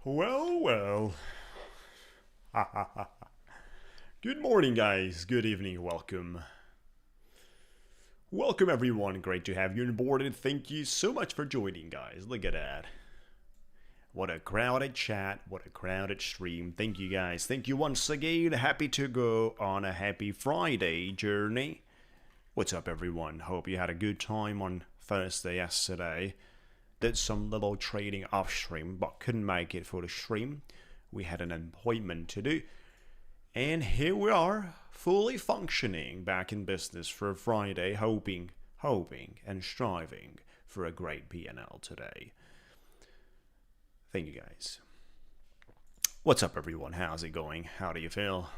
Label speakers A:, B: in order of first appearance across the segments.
A: Well, well. Good morning, guys. Good evening. Welcome. Welcome, everyone. Great to have you on board, and thank you so much for joining, guys. Look at that. What a crowded chat. What a crowded stream. Thank you, guys. Thank you once again. Happy to go on a happy Friday journey. What's up, everyone? Hope you had a good time on Thursday yesterday. Did some little trading off stream, but couldn't make it for the stream. We had an appointment to do. And here we are, fully functioning back in business for Friday, hoping and striving for a great P&L today. Thank you, guys. What's up, everyone? How's it going? How do you feel?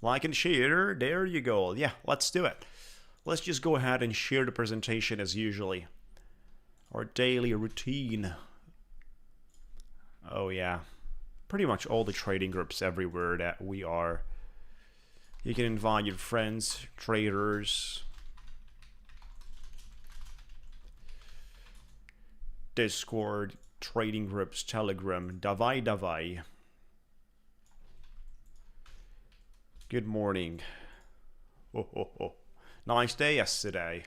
A: Like and share. There you go. Yeah, let's do it. Let's just go ahead and share the presentation as usually. Our daily routine. Oh yeah, pretty much all the trading groups everywhere that we are. You can invite your friends, traders, Discord, trading groups, Telegram, davai. Good morning. Oh. Nice day yesterday.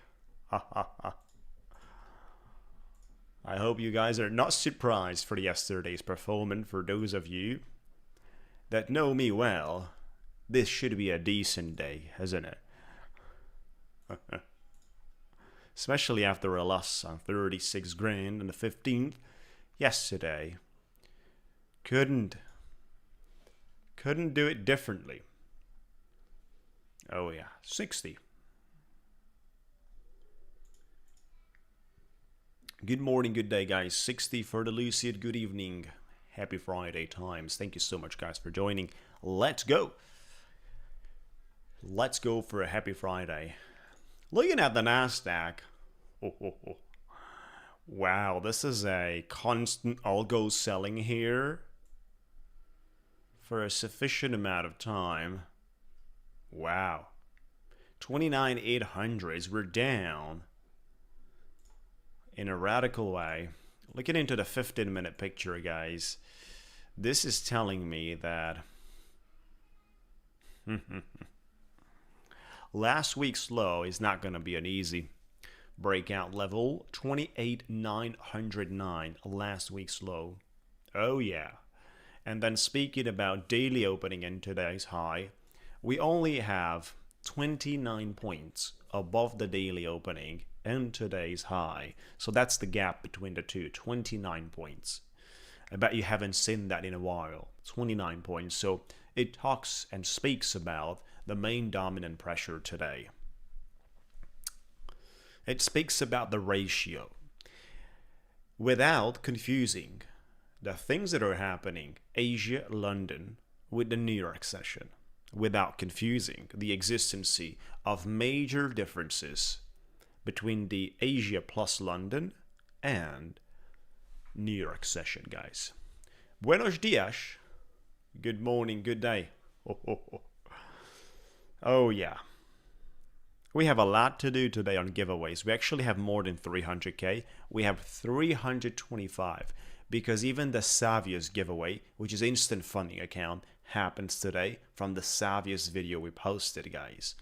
A: I hope you guys are not surprised for yesterday's performance. For those of you that know me well, this should be a decent day, isn't it? Especially after a loss on 36 grand on the 15th yesterday. Couldn't do it differently. Oh yeah, 60. Good morning, good day, guys. 60 for the Lucid. Good evening. Happy Friday times. Thank you so much, guys, for joining. Let's go. Let's go for a happy Friday. Looking at the Nasdaq. Wow, this is a constant algo selling here for a sufficient amount of time. Wow. 29,800s. We're down in a radical way. Looking into the 15-minute picture, guys, this is telling me that last week's low is not going to be an easy breakout level. 28,909 last week's low. Oh yeah. And then speaking about daily opening and today's high, we only have 29 points above the daily opening and today's high. So that's the gap between the two, 29 points. I bet you haven't seen that in a while, 29 points. So it talks and speaks about the main dominant pressure today. It speaks about the ratio without confusing the things that are happening Asia, London with the New York session, without confusing the existence of major differences between the Asia plus London and New York session, guys. Buenos dias. Good morning, good day. Oh yeah. We have a lot to do today on giveaways. We actually have more than 300k. We have 325 because even the Savius giveaway, which is instant funding account, happens today from the Savius video we posted, guys.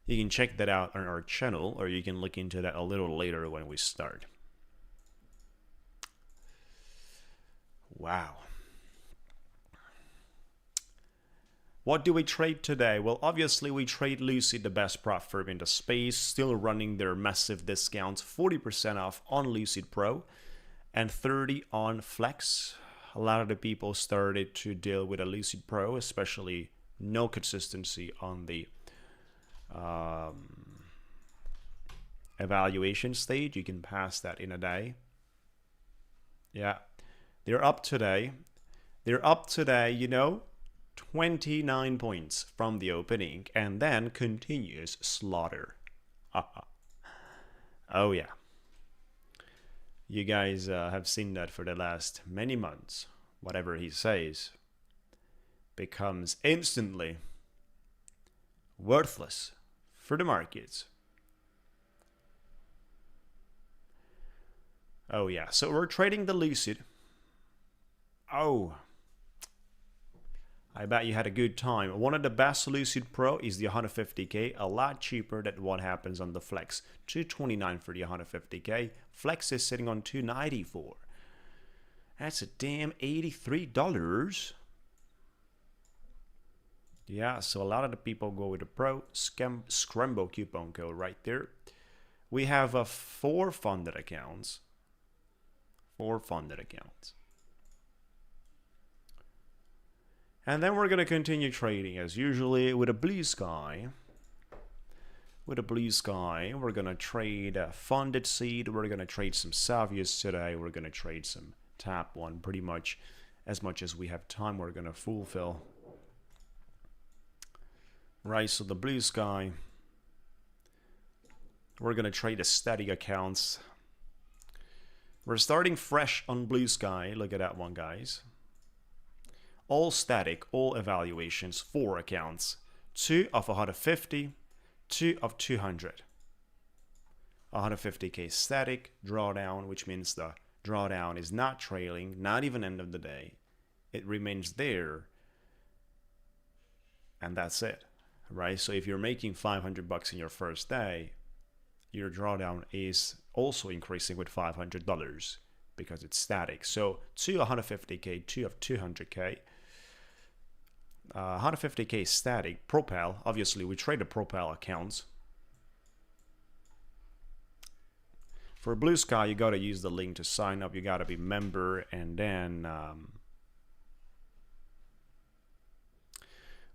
A: You can check that out on our channel, or you can look into that a little later when we start. Wow. What do we trade today? Well, obviously we trade Lucid, the best prop firm in the space, still running their massive discounts, 40% off on Lucid Pro and 30 on Flex. A lot of the people started to deal with a Lucid Pro, especially no consistency on the evaluation stage. You can pass that in a day. Yeah, they're up today. You know, 29 points from the opening and then continuous slaughter. Oh yeah, you guys have seen that for the last many months. Whatever he says becomes instantly worthless for the markets. Oh yeah, so we're trading the Lucid. Oh, I bet you had a good time. One of the best Lucid Pro is the 150K, a lot cheaper than what happens on the Flex. 229 for the 150K. Flex is sitting on 294. That's a damn $83. Yeah, so a lot of the people go with the Pro. Scrembo coupon code right there. We have 4 funded accounts. 4 funded accounts. And then we're going to continue trading as usually with a Blusky. With a Blusky, we're going to trade FundedSeat. We're going to trade some Savius today. We're going to trade some Tap One pretty much as we have time. We're going to fulfill. Right, so the Blusky. We're going to trade the static accounts. We're starting fresh on Blusky. Look at that one, guys. All static, all evaluations, 4 accounts. 2 of 150, 2 of 200. 150K static, drawdown, which means the drawdown is not trailing, not even end of the day. It remains there. And that's it, right? So if you're making $500 in your first day, your drawdown is also increasing with $500 because it's static. So 2 150K, 2 of 200K. 150K static. Propel, obviously we trade the Propel accounts. For Blusky, you gotta use the link to sign up. You gotta be member, and then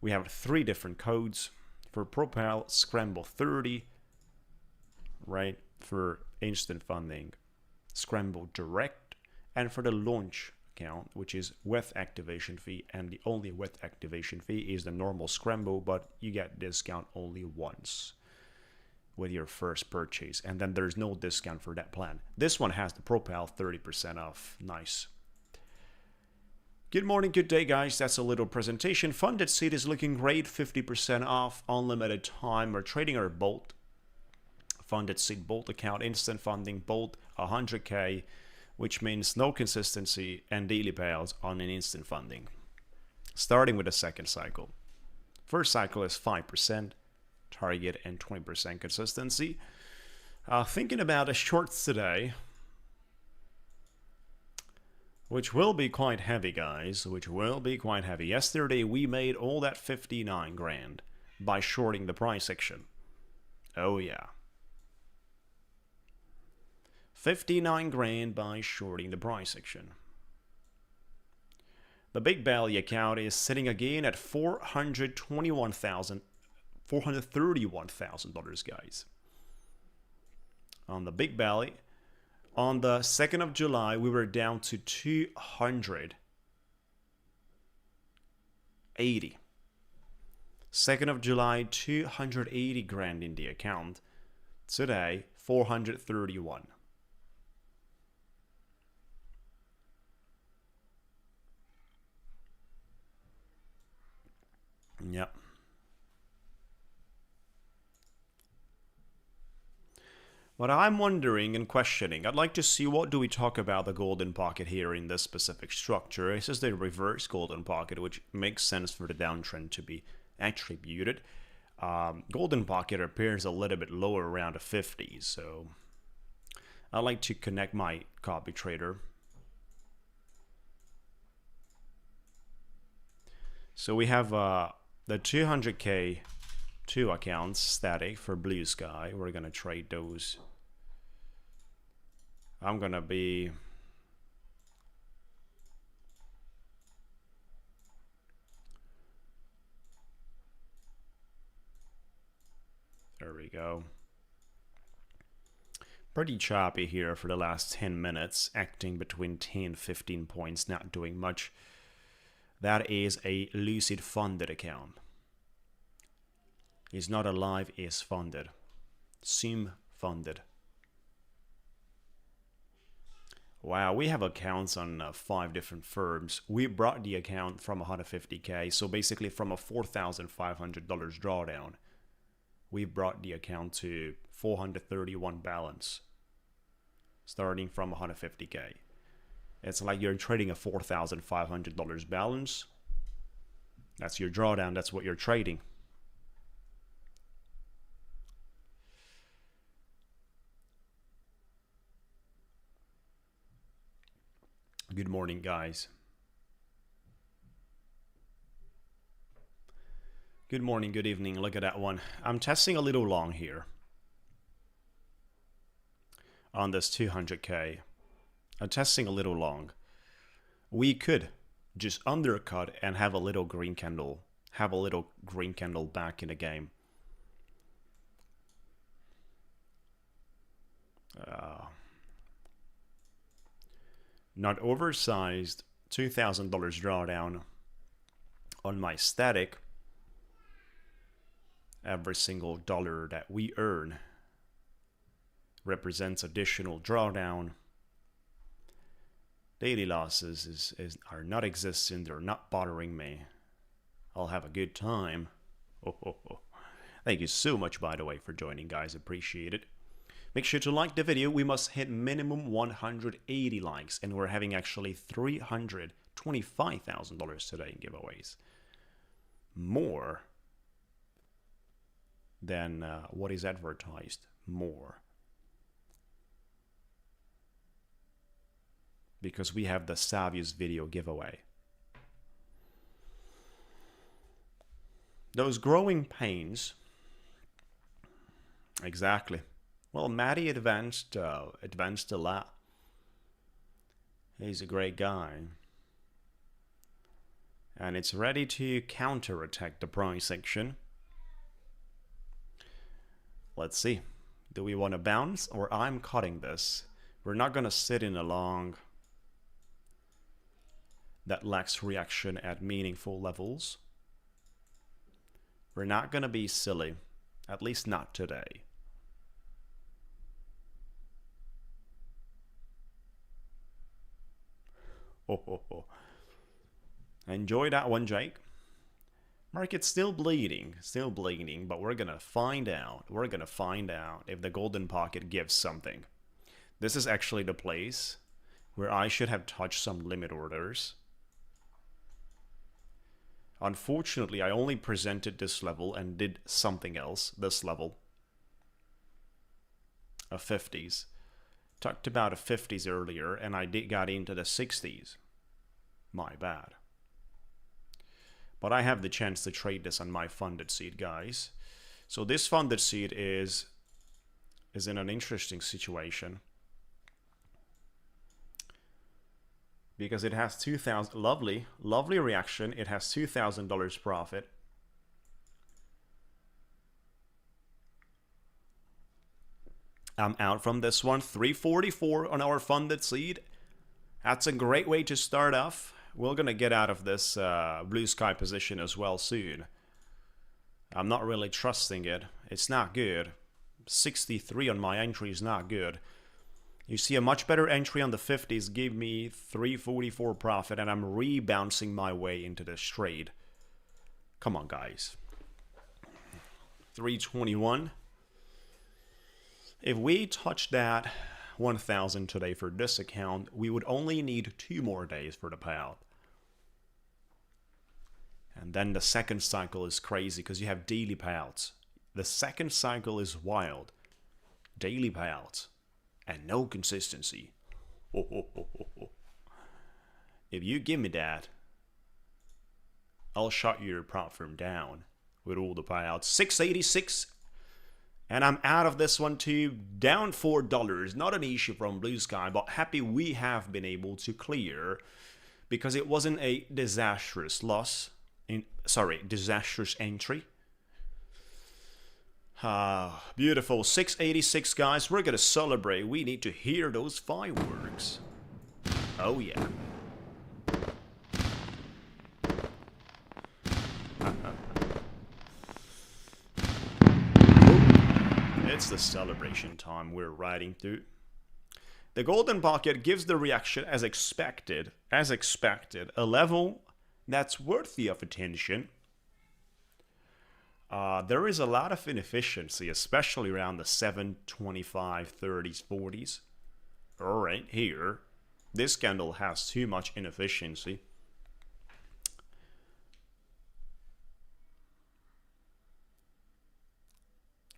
A: we have 3 different codes for Propel. Scrembo 30, right, for instant funding. Scrembo Direct, and for the launch account, which is with activation fee, and the only with activation fee is the normal Scrembo, but you get discount only once with your first purchase, and then there's no discount for that plan. This one has the Propel 30% off. Nice. Good morning, good day, guys. That's a little presentation. FundedSeat is looking great, 50% off, unlimited time. We're trading our Bolt. FundedSeat Bolt account, instant funding, Bolt 100K, which means no consistency and daily payouts on an instant funding. Starting with the second cycle. First cycle is 5% target and 20% consistency. Thinking about the shorts today, which will be quite heavy, guys, which will be quite heavy. Yesterday, we made all that 59 grand by shorting the price action. Oh, yeah. 59 grand by shorting the price action. The big belly account is sitting again at $431,000, guys. On the big belly, on the 2nd of July, we were down to 280. 2nd of July, 280 grand in the account. Today, 431. Yep. What I'm wondering and questioning, I'd like to see what do we talk about the golden pocket here in this specific structure. This is the reverse golden pocket, which makes sense for the downtrend to be attributed. Golden pocket appears a little bit lower around the 50s, so I like to connect my copy trader. So we have the 200K 2 accounts static for Blusky. We're gonna trade those. I'm gonna be there we go. Pretty choppy here for the last 10 minutes, acting between 10-15 points, not doing much. That is a Lucid funded account. It's not alive, it's funded. Sim funded. Wow, we have accounts on 5 different firms. We brought the account from 150K, so basically from a $4,500 drawdown, we brought the account to 431 balance, starting from 150K. It's like you're trading a $4,500 balance. That's your drawdown. That's what you're trading. Good morning, guys. Good morning, good evening. Look at that one. I'm testing a little long here on this 200K. I'm testing a little long. We could just undercut and have a little green candle. Have a little green candle back in the game. Not oversized $2,000 drawdown on my static. Every single dollar that we earn represents additional drawdown. Daily losses are not existent. They're not bothering me. I'll have a good time. Thank you so much, by the way, for joining, guys. Appreciate it. Make sure to like the video. We must hit minimum 180 likes, and we're having actually $325,000 today in giveaways. More than what is advertised. More. Because we have the Savius video giveaway. Those growing pains. Exactly. Well, Matty advanced a lot. He's a great guy. And it's ready to counterattack the price action. Let's see. Do we want to bounce, or I'm cutting this? We're not going to sit in a long that lacks reaction at meaningful levels. We're not going to be silly, at least not today. Enjoy that one, Jake. Market's still bleeding, but we're gonna find out. We're gonna find out if the golden pocket gives something. This is actually the place where I should have touched some limit orders. Unfortunately, I only presented this level and did something else, this level. A 50s. Talked about a 50s earlier, and I got into the 60s. My bad. But I have the chance to trade this on my FundedSeat, guys. So this FundedSeat is in an interesting situation. Because it has 2,000, lovely reaction. It has $2,000 profit. I'm out from this one. 344 on our FundedSeat. That's a great way to start off. We're going to get out of this blue sky position as well soon. I'm not really trusting it. It's not good. 63 on my entry is not good. You see a much better entry on the 50s gave me 344 profit, and I'm rebouncing my way into this trade. Come on, guys. 321. If we touch that 1,000 today for this account, we would only need 2 more days for the payout. And then the second cycle is crazy because you have daily payouts. The second cycle is wild. Daily payouts. And no consistency. If you give me that, I'll shut your prop firm down with all the payouts. 686. And I'm out of this one too. Down $4. Not an issue from Blue Sky, but happy we have been able to clear because it wasn't a disastrous loss. Disastrous entry. Beautiful. 686, guys. We're gonna celebrate. We need to hear those fireworks. Oh yeah. It's the celebration time we're riding through. The golden pocket gives the reaction as expected. A level that's worthy of attention. There is a lot of inefficiency, especially around the 7, 25, 30s, 40s. Right here. This candle has too much inefficiency.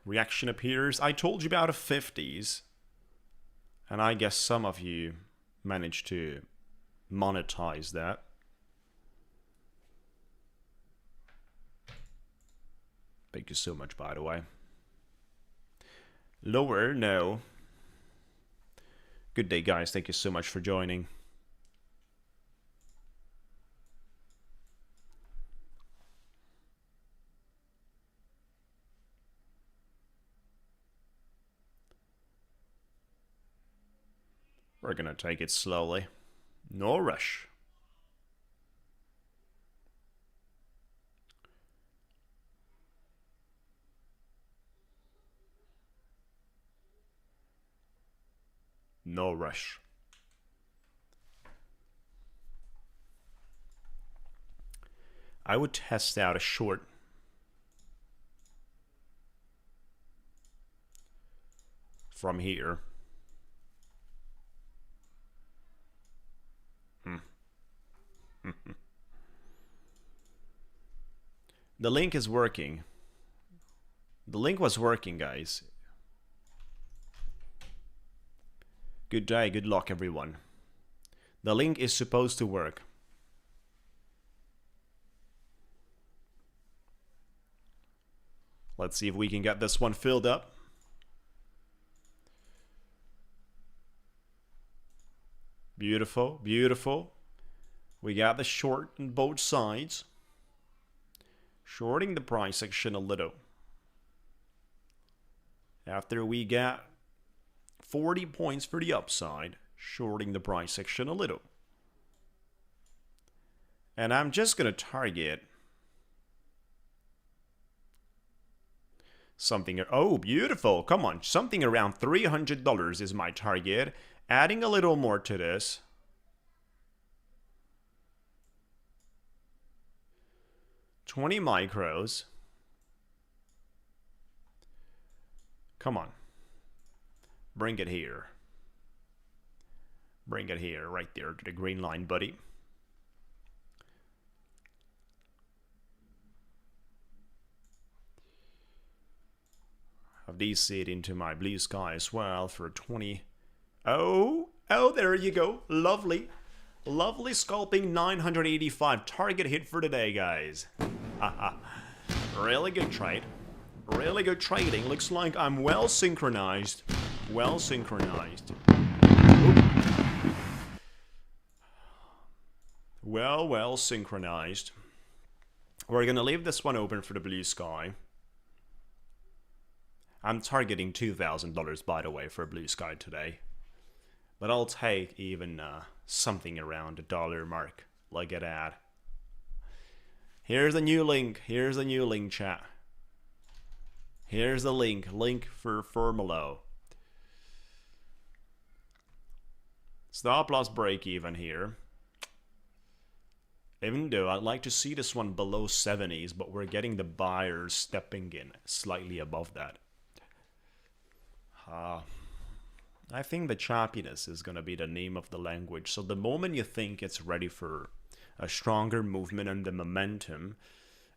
A: Reaction appears. I told you about a 50s. And I guess some of you managed to monetize that. Thank you so much, by the way. Lower, no. Good day, guys. Thank you so much for joining. We're gonna take it slowly. No rush. No rush. I would test out a short. From here. The link is working. The link was working, guys. Good day, good luck, everyone. The link is supposed to work. Let's see if we can get this one filled up. Beautiful, beautiful. We got the short on both sides. Shorting the price action a little. After we got 40 points for the upside, shorting the price action a little. And I'm just going to target something. Oh, beautiful. Come on. Something around $300 is my target. Adding a little more to this. $20 micros. Come on. Bring it here. Bring it here, right there to the green line, buddy. Have these seed into my blue sky as well for 20. Oh, there you go. Lovely. Lovely scalping 985. Target hit for today, guys. Really good trade. Really good trading. Looks like I'm well synchronized. Well synchronized. Well synchronized. We're gonna leave this one open for the blue sky. I'm targeting $2,000, by the way, for blue sky today. But I'll take even something around the dollar mark. Look at that. Here's a new link. Here's a new link, chat. Here's the link. Link for Formula. Stop loss break even here. Even though I'd like to see this one below 70s, but we're getting the buyers stepping in slightly above that. I think the choppiness is going to be the name of the language. So the moment you think it's ready for a stronger movement and the momentum,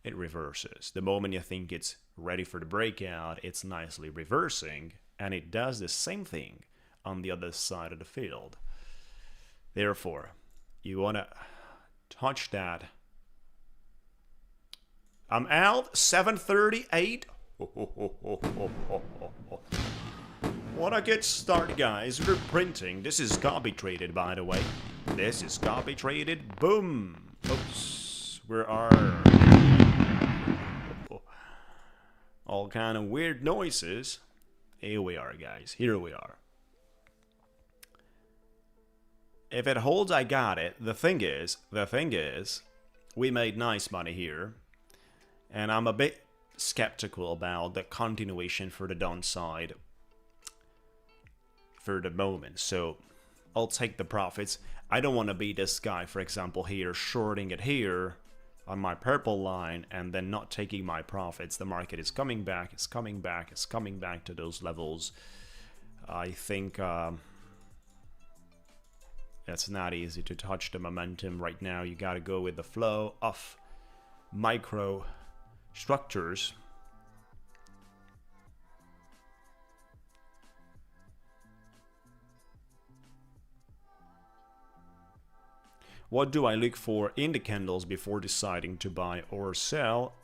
A: it reverses. The moment you think it's ready for the breakout, it's nicely reversing, and it does the same thing on the other side of the field. Therefore, you want to touch that. I'm out. 738. What a good start, guys. We're printing. This is copy traded, by the way. This is copy traded. Boom. Oops. Where are all kind of weird noises? Here we are, guys. Here we are. If it holds, I got it. The thing is, we made nice money here. And I'm a bit skeptical about the continuation for the downside for the moment. So I'll take the profits. I don't want to be this guy, for example, here, shorting it here on my purple line and then not taking my profits. The market is coming back, it's coming back, it's coming back to those levels. I think It's not easy to touch the momentum right now. You got to go with the flow of micro structures. What do I look for in the candles before deciding to buy or sell?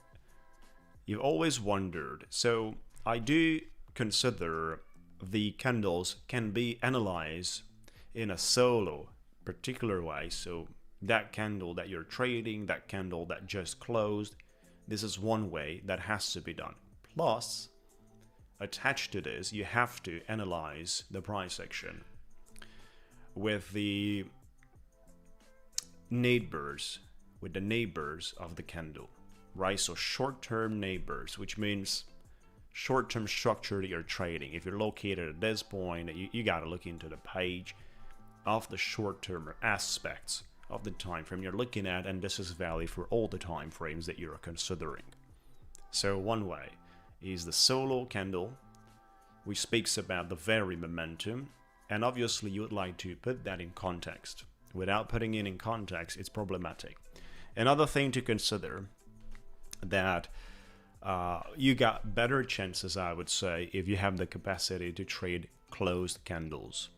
A: You've always wondered. So I do consider the candles can be analyzed in a solo particular way. So that candle that you're trading, that candle that just closed, this is one way that has to be done. Plus, attached to this, you have to analyze the price action with the neighbors, of the candle, right? So short-term neighbors, which means short-term structure that you're trading. If you're located at this point, you got to look into the page of the short-term aspects of the time frame you're looking at, and this is valid for all the time frames that you're considering. So one way is the solo candle, which speaks about the very momentum, and obviously you would like to put that in context. Without putting it in context, it's problematic. Another thing to consider that you got better chances, I would say, if you have the capacity to trade closed candles.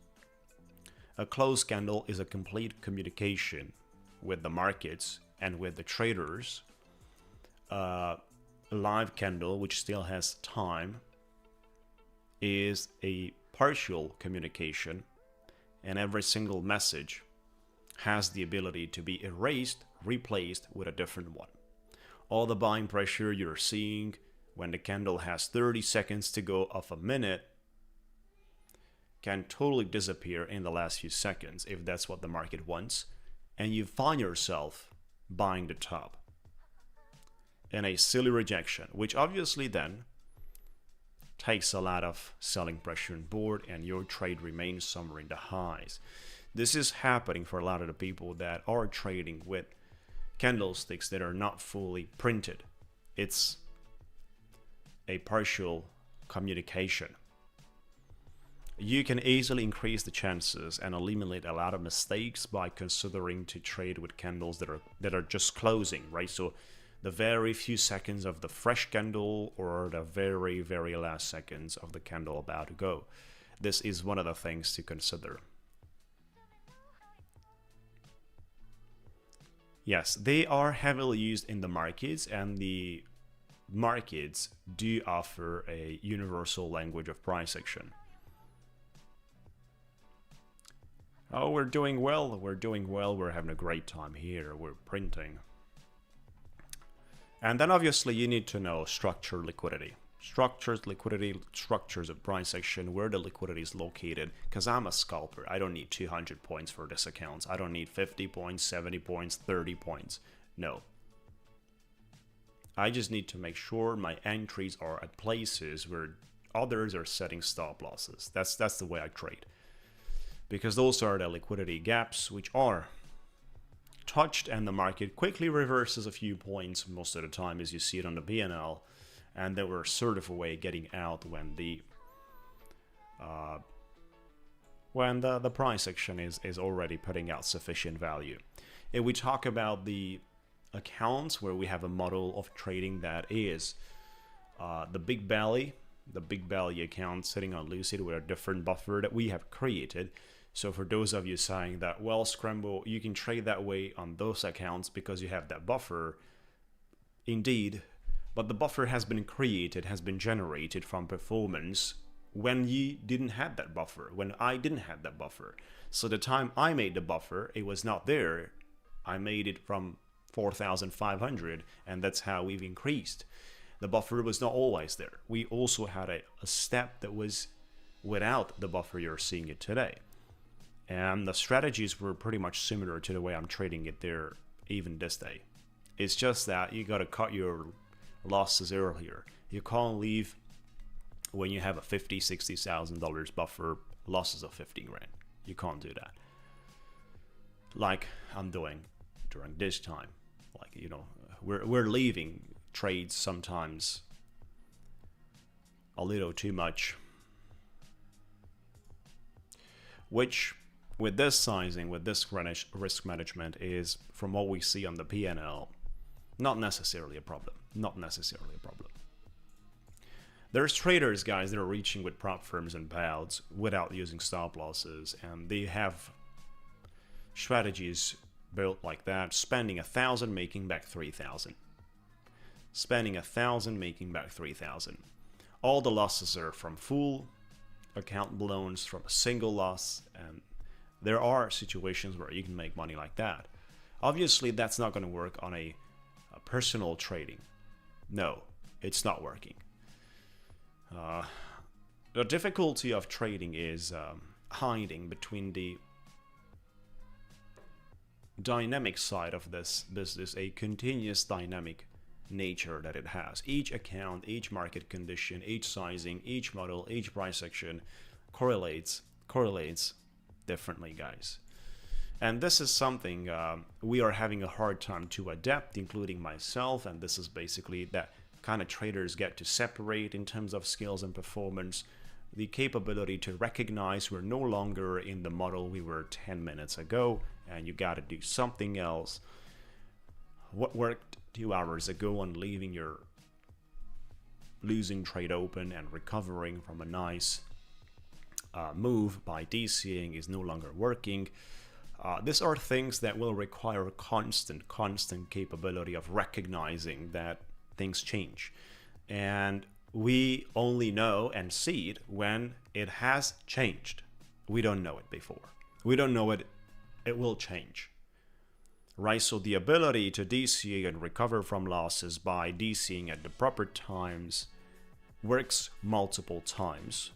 A: A closed candle is a complete communication with the markets and with the traders. A live candle, which still has time, is a partial communication, and every single message has the ability to be erased, replaced with a different one. All the buying pressure you're seeing when the candle has 30 seconds to go of a minute can totally disappear in the last few seconds if that's what the market wants, and you find yourself buying the top in a silly rejection, which obviously then takes a lot of selling pressure on board, and your trade remains somewhere in the highs. This is happening for a lot of the people that are trading with candlesticks that are not fully printed. It's a partial communication. You can easily increase the chances and eliminate a lot of mistakes by considering to trade with candles that are just closing, right? So the very few seconds of the fresh candle or the very, very last seconds of the candle about to go. This is one of the things to consider. Yes, they are heavily used in the markets, and the markets do offer a universal language of price action. Oh, we're doing well, we're having a great time here, we're printing. And then obviously you need to know structure liquidity. Structures, liquidity, structures of price action, where the liquidity is located. Because I'm a scalper, I don't need 200 points for this account. I don't need 50 points, 70 points, 30 points. No. I just need to make sure my entries are at places where others are setting stop losses. That's the way I trade. Because those are the liquidity gaps which are touched, and the market quickly reverses a few points most of the time, as you see it on the BNL. And then we're sort of away getting out when the price action is already putting out sufficient value. If we talk about the accounts where we have a model of trading that is the big belly account sitting on Lucid with a different buffer that we have created. So for those of you saying that, well, Scrembo, you can trade that way on those accounts because you have that buffer, indeed. But the buffer has been created, has been generated from performance when you didn't have that buffer, when I didn't have that buffer. So the time I made the buffer, it was not there. I made it from 4,500, and that's how we've increased. The buffer was not always there. We also had a step that was without the buffer you're seeing it today. And the strategies were pretty much similar to the way I'm trading it there even this day. It's just that you got to cut your losses earlier. You can't leave when you have a $50,000-$60,000 buffer losses of 50 grand. You can't do that. Like I'm doing during this time. Like, you know, we're leaving trades sometimes a little too much, which with this sizing, with this risk management, is from what we see on the P&L, not necessarily a problem. Not necessarily a problem. There's traders, guys, that are reaching with prop firms and payouts without using stop losses, and they have strategies built like that, spending 1,000, making back 3,000. Spending 1,000, making back 3,000. All the losses are from full account blows, from a single loss, and there are situations where you can make money like that. Obviously, that's not going to work on a personal trading. No, it's not working. The difficulty of trading is hiding between the dynamic side of this business, a continuous dynamic nature that it has. Each account, each market condition, each sizing, each model, each price action correlates differently, guys. And this is something we are having a hard time to adapt, including myself, and this is basically that kind of traders get to separate in terms of skills and performance, the capability to recognize we're no longer in the model we were 10 minutes ago, and you got to do something else. What worked 2 hours ago on leaving your losing trade open and recovering from a nice move by DCing is no longer working. These are things that will require a constant capability of recognizing that things change, and we only know and see it when it has changed. We don't know it before. We don't know it will change, right? So the ability to DCA and recover from losses by DCing at the proper times works multiple times.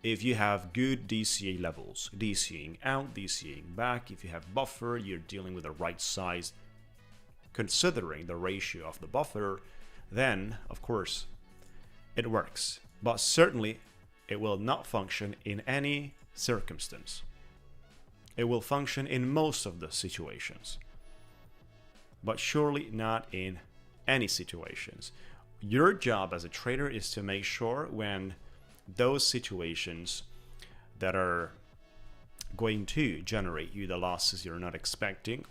A: If you have good DCA levels, DCing out, DCing back, if you have buffer, you're dealing with the right size considering the ratio of the buffer, then of course it works. But certainly it will not function in any circumstance. It will function in most of the situations, but surely not in any situations. Your job as a trader is to make sure when those situations that are going to generate you the losses you're not expecting,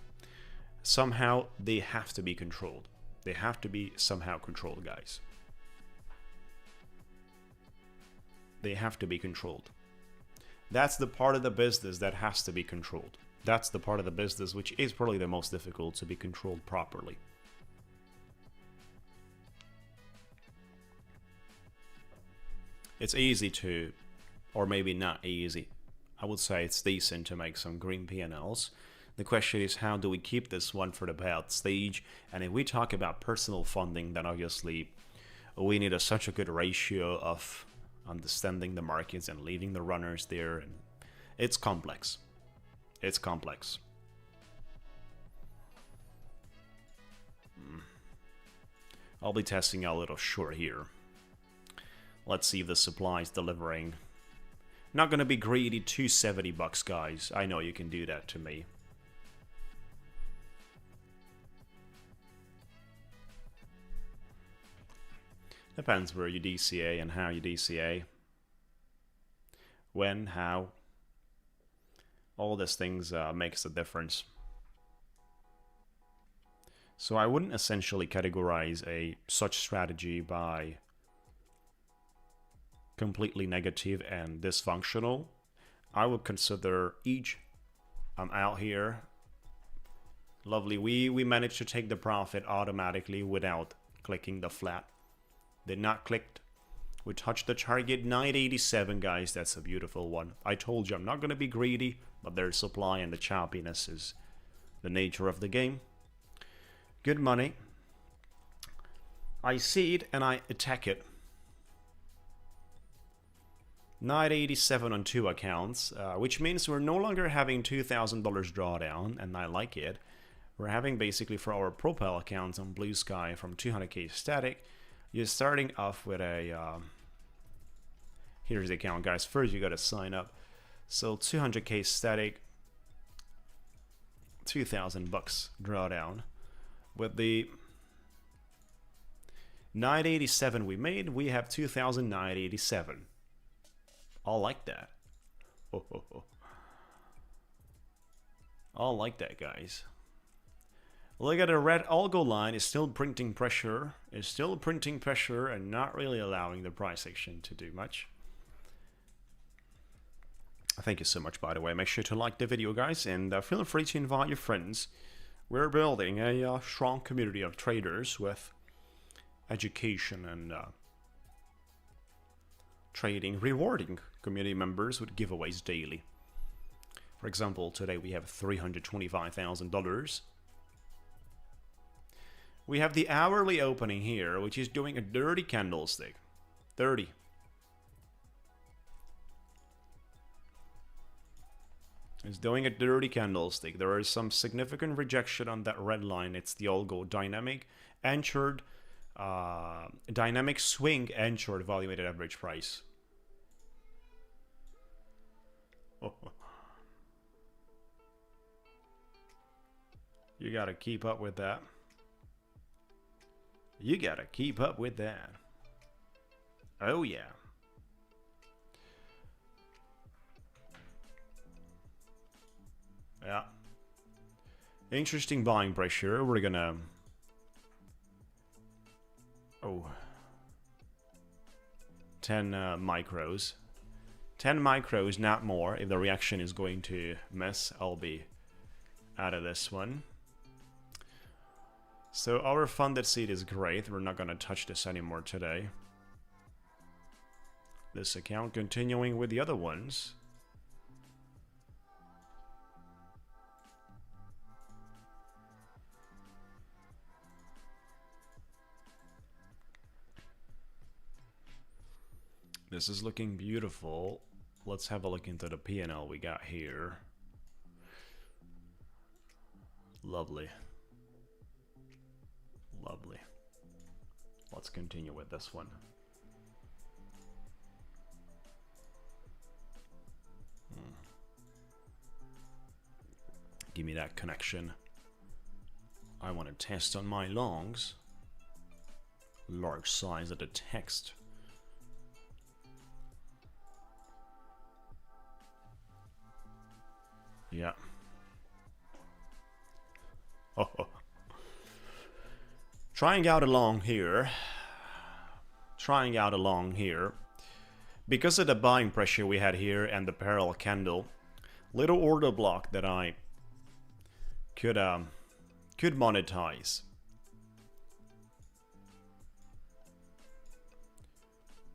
A: somehow they have to be controlled. They have to be somehow controlled, guys. They have to be controlled. That's the part of the business that has to be controlled. That's the part of the business which is probably the most difficult to be controlled properly. It's easy to, or maybe not easy, I would say it's decent to make some green P&Ls. The question is, how do we keep this one for the payout stage? And if we talk about personal funding, then obviously we need such a good ratio of understanding the markets and leaving the runners there. And it's complex. It's complex. I'll be testing out a little short here. Let's see if the supply is delivering. Not gonna be greedy, $270, guys. I know you can do that to me. Depends where you DCA and how you DCA. When, how. All these things makes a difference. So I wouldn't essentially categorize such strategy by completely negative and dysfunctional. I would consider each. I'm out here. Lovely. We managed to take the profit automatically without clicking the flat. Did not click. We touched the target 987, guys. That's a beautiful one. I told you I'm not going to be greedy, but there's supply and the choppiness is the nature of the game. Good money. I see it and I attack it. 987 on 2 accounts, which means we're no longer having $2,000 drawdown, and I like it. We're having basically for our Propel accounts on Blusky from 200k static. You're starting off with a, here's the account, guys. First, you got to sign up. So 200k static, $2,000 drawdown. With the 987 we made, we have 2,987. I like that. I like that, guys. Look at the red algo line is still printing pressure. And not really allowing the price action to do much. Thank you so much, by the way. Make sure to like the video, guys, and feel free to invite your friends. We're building a strong community of traders with education and trading, rewarding community members with giveaways daily. For example, today we have $325,000. We have the hourly opening here, which is doing a dirty candlestick. 30. It's doing a dirty candlestick. There is some significant rejection on that red line. It's the algo dynamic anchored, dynamic swing anchored evaluated average price. Oh. You gotta keep up with that. You gotta keep up with that. Oh yeah. Yeah. Interesting buying pressure. We're gonna... Oh. 10 micros. 10 micros, not more. If the reaction is going to miss, I'll be out of this one. So our funded seat is great. We're not gonna touch this anymore today. This account continuing with the other ones. This is looking beautiful. Let's have a look into the P&L we got here. Lovely. Lovely. Let's continue with this one. Give me that connection. I want to test on my longs. Large size of the text. Yeah. Oh. Trying out along here. Because of the buying pressure we had here and the parallel candle, little order block that I could monetize.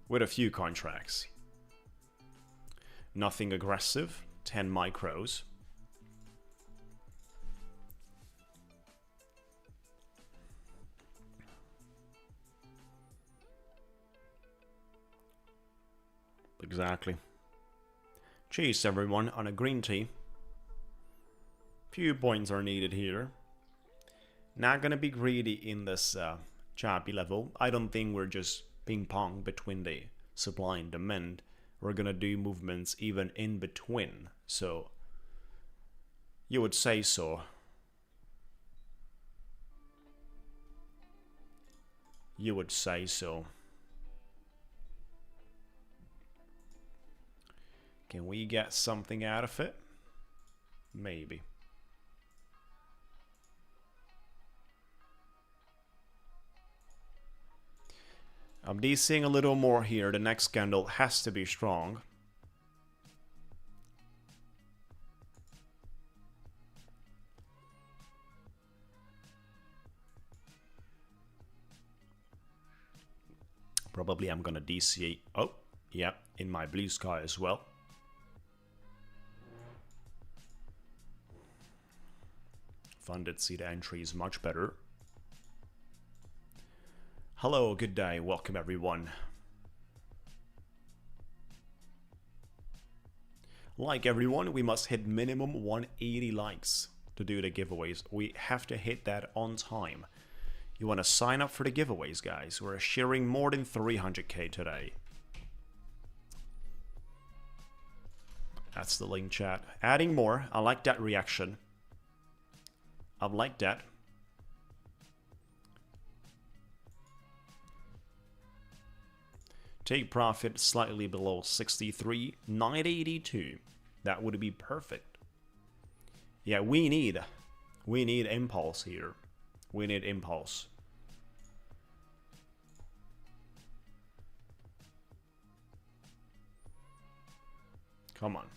A: With a few contracts. Nothing aggressive. 10 micros. Exactly. Cheers everyone on a green tea. Few points are needed here. Not gonna be greedy in this choppy level. I don't think we're just ping pong between the supply and demand. We're gonna do movements even in between. So you would say so. You would say so. Can we get something out of it? Maybe. I'm DCing a little more here. The next candle has to be strong. Probably I'm gonna DC. Oh, yeah, in my blue sky as well. Funded seat entry is much better. Hello, good day, welcome everyone. Like everyone, we must hit minimum 180 likes to do the giveaways. We have to hit that on time. You want to sign up for the giveaways, guys. We're sharing more than 300k today. That's the link, chat. Adding more. I like that reaction. I like that. Take profit slightly below 63, 982. That would be perfect. Yeah, we need impulse here. We need impulse. Come on.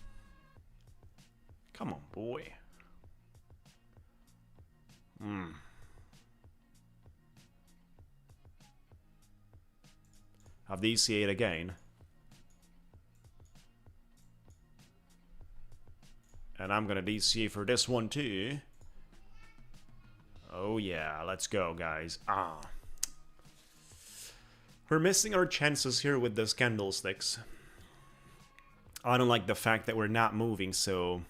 A: Come on, boy. Have DC8 again. And I'm gonna DC for this one too. Oh yeah, let's go, guys. We're missing our chances here with those candlesticks. I don't like the fact that we're not moving, so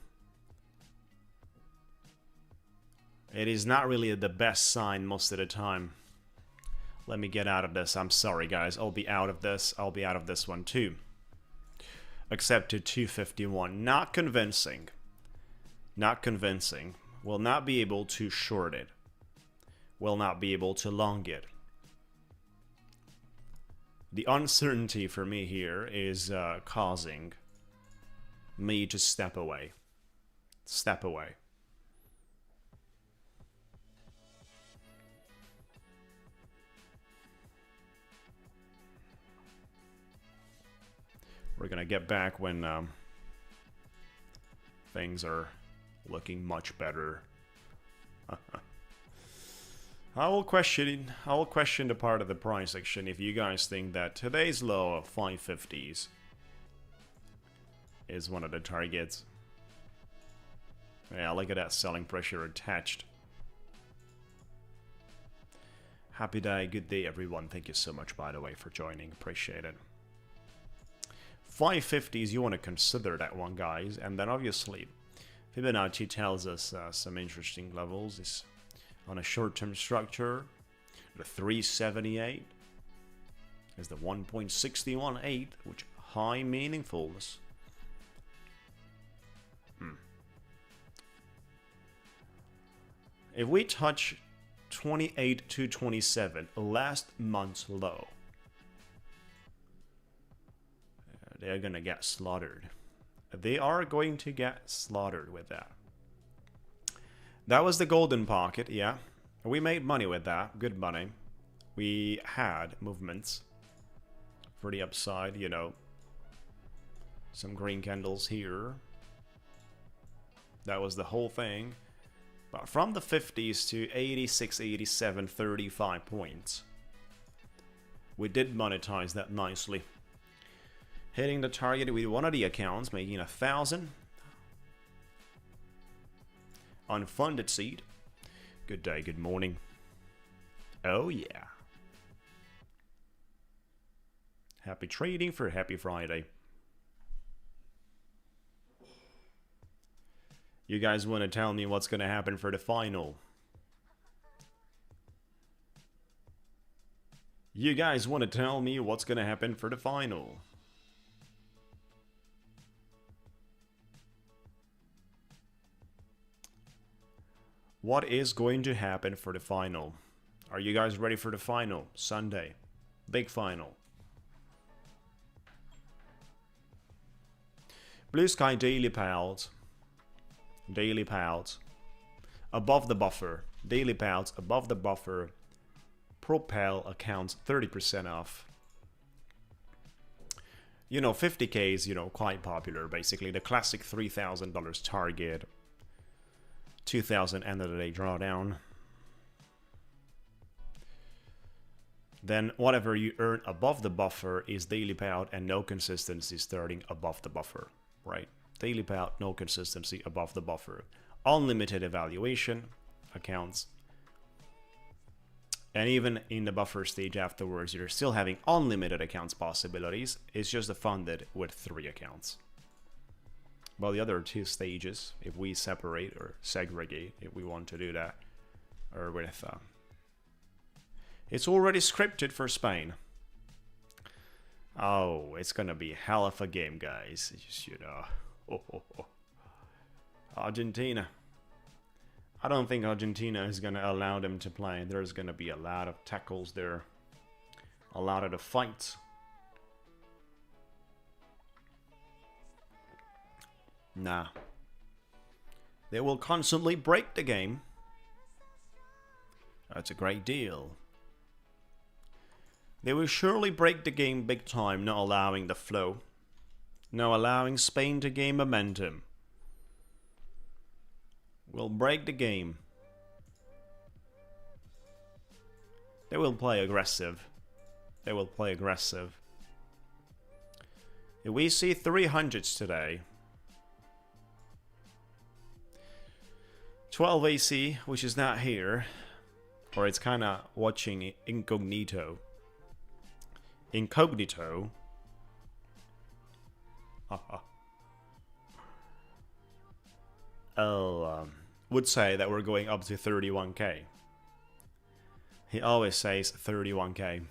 A: it is not really the best sign most of the time. Let me get out of this. I'm sorry, guys. I'll be out of this. I'll be out of this one too. Except to 251. Not convincing. Not convincing. Will not be able to short it. Will not be able to long it. The uncertainty for me here is causing me to step away. Step away. We're gonna get back when things are looking much better. I will question the part of the price action if you guys think that today's low of 550s is one of the targets. Yeah, look at that selling pressure attached. Happy day, good day everyone. Thank you so much, by the way, for joining. Appreciate it. 550s, you want to consider that one, guys. And then obviously Fibonacci tells us some interesting levels. Is on a short-term structure, the 378 is the 1.618, which high meaningfulness. If we touch 28 to 27, last month's low, they're gonna get slaughtered. They are going to get slaughtered with that. That was the golden pocket, yeah. We made money with that, good money. We had movements for the upside, you know. Some green candles here. That was the whole thing. But from the 50s to 86, 87, 35 points. We did monetize that nicely. Hitting the target with one of the accounts, making 1,000. On FundedSeat. Good day, good morning. Oh yeah. Happy trading for Happy Friday. You guys want to tell me what's going to happen for the final? You guys want to tell me what's going to happen for the final? What is going to happen for the final? Are you guys ready for the final? Sunday. Big final. Blusky daily payouts. Daily payouts. Above the buffer. Daily payouts above the buffer. Propel accounts 30% off. You know, 50K is, you know, quite popular. Basically, the classic $3,000 target. 2,000 end of the day drawdown. Then whatever you earn above the buffer is daily payout and no consistency starting above the buffer, right? Daily payout, no consistency above the buffer. Unlimited evaluation accounts. And even in the buffer stage afterwards, you're still having unlimited accounts possibilities. It's just a funded with 3 accounts. Well, the other 2 stages, if we separate or segregate, if we want to do that, or with, it's already scripted for Spain. Oh, it's gonna be hell of a game, guys. Just, you know, Argentina. I don't think Argentina is gonna allow them to play. There's gonna be a lot of tackles there, a lot of the fights. Nah. They will constantly break the game. That's a great deal. They will surely break the game big time, not allowing the flow. Not allowing Spain to gain momentum. Will break the game. They will play aggressive. They will play aggressive. If we see 300s today, 12 AC, which is not here, or it's kind of watching incognito. Incognito. Would say that we're going up to 31k. He always says 31k.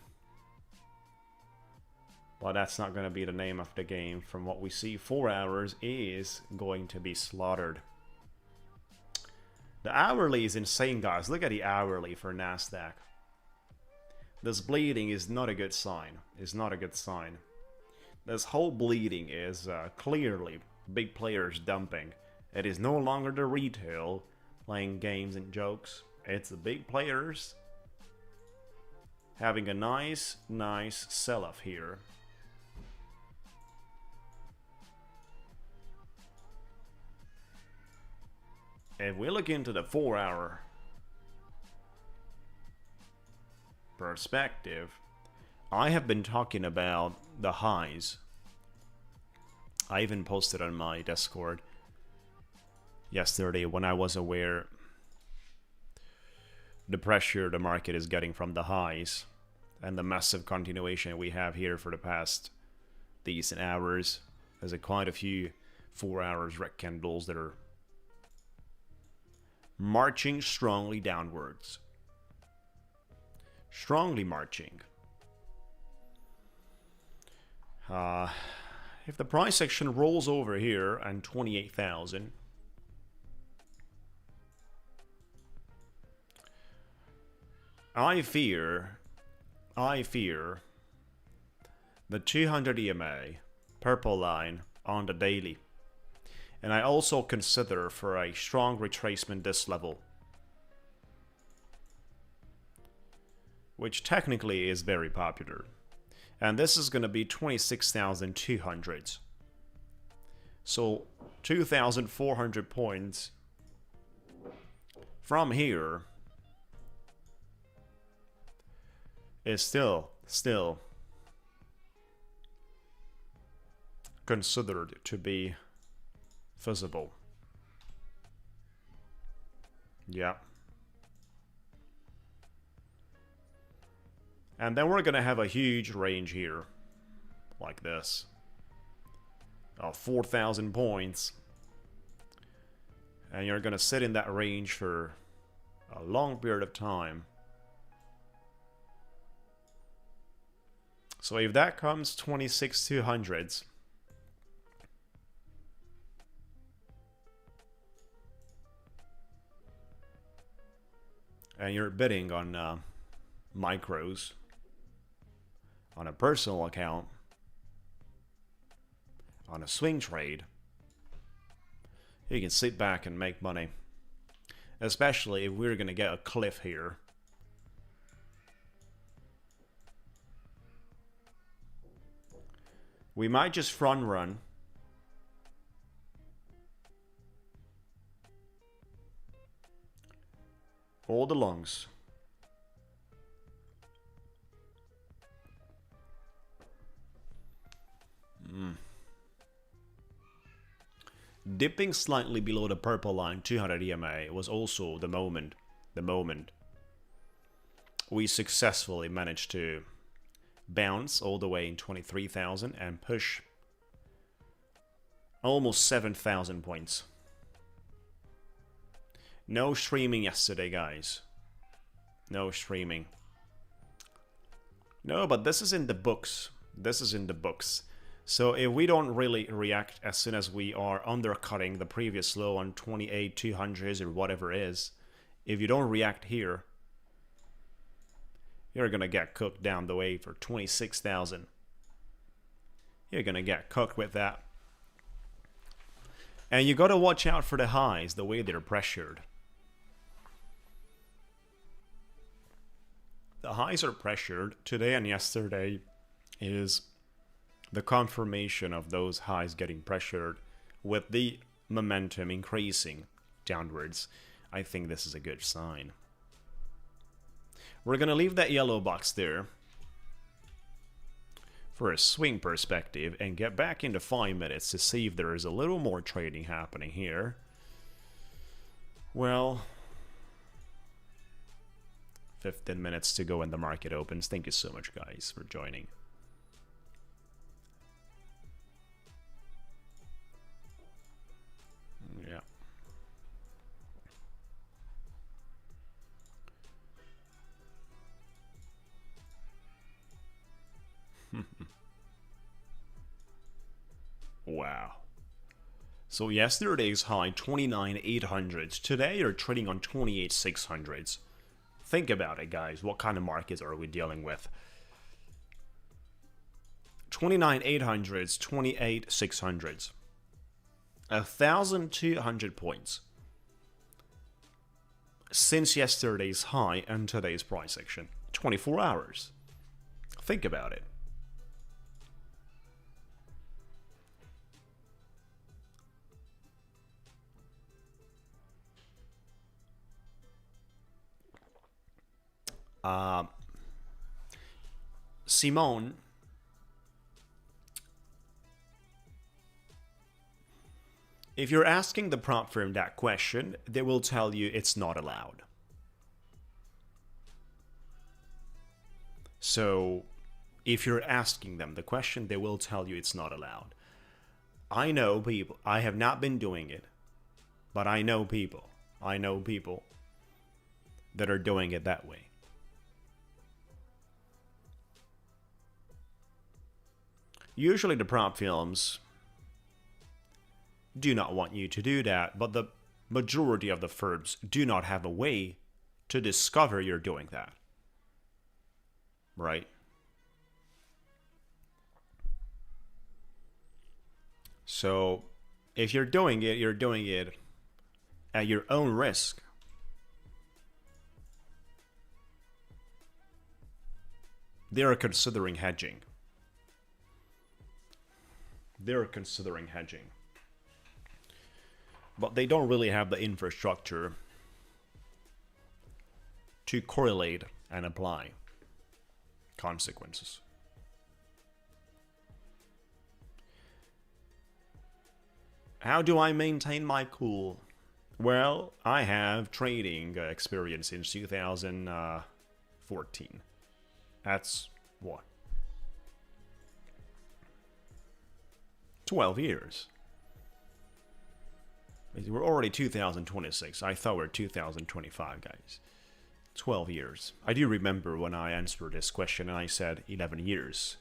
A: But that's not going to be the name of the game. From what we see, 4 hours is going to be slaughtered. The hourly is insane, guys. Look at the hourly for Nasdaq. This bleeding is not a good sign. It's not a good sign. This whole bleeding is clearly big players dumping. It is no longer the retail playing games and jokes. It's the big players having a nice sell-off here. If we look into the 4-hour perspective, I have been talking about the highs. I even posted on my Discord yesterday when I was aware the pressure the market is getting from the highs and the massive continuation we have here for the past decent hours. There's quite a few 4 hours red candles that are marching strongly downwards. Strongly marching. If the price action rolls over here and 28,000, I fear the 200 EMA purple line on the daily. And I also consider for a strong retracement this level, which technically is very popular. And this is going to be 26,200. So 2,400 points from here is still considered to be feasible. Yeah. And then we're gonna have a huge range here, like this, of 4,000 points. And you're gonna sit in that range for a long period of time. So if that comes 26,200s, and you're bidding on micros on a personal account, on a swing trade, you can sit back and make money. Especially if we're going to get a cliff here. We might just front run. All the longs. Dipping slightly below the purple line, 200 EMA, was also the moment we successfully managed to bounce all the way in 23,000 and push almost 7,000 points. No streaming yesterday, guys. No streaming. No, but this is in the books. This is in the books. So if we don't really react as soon as we are undercutting the previous low on 28,200s or whatever it is, if you don't react here, you're going to get cooked down the way for 26,000. You're going to get cooked with that. And you got to watch out for the highs, the way they're pressured. The highs are pressured. Today and yesterday is the confirmation of those highs getting pressured with the momentum increasing downwards. I think this is a good sign. We're going to leave that yellow box there for a swing perspective and get back into 5 minutes to see if there is a little more trading happening here. Well, 15 minutes to go when the market opens. Thank you so much, guys, for joining. Yeah. Wow. So yesterday's high 29,800s. Today you're trading on 28,600s. Think about it, guys. What kind of markets are we dealing with? 29,800s, 28,600s. 1,200 points since yesterday's high and today's price action. 24 hours. Think about it. Simone, if you're asking the prop firm that question, they will tell you it's not allowed. So if you're asking them the question, they will tell you it's not allowed. I know people, I have not been doing it, but I know people that are doing it that way. Usually the prop firms do not want you to do that, but the majority of the firms do not have a way to discover you're doing that. Right? So if you're doing it at your own risk. They are considering hedging. But they don't really have the infrastructure to correlate and apply consequences. How do I maintain my cool? Well, I have trading experience since 2014. That's what? 12 years. We're already 2026. I thought we were 2025, guys. 12 years. I do remember when I answered this question and I said 11 years.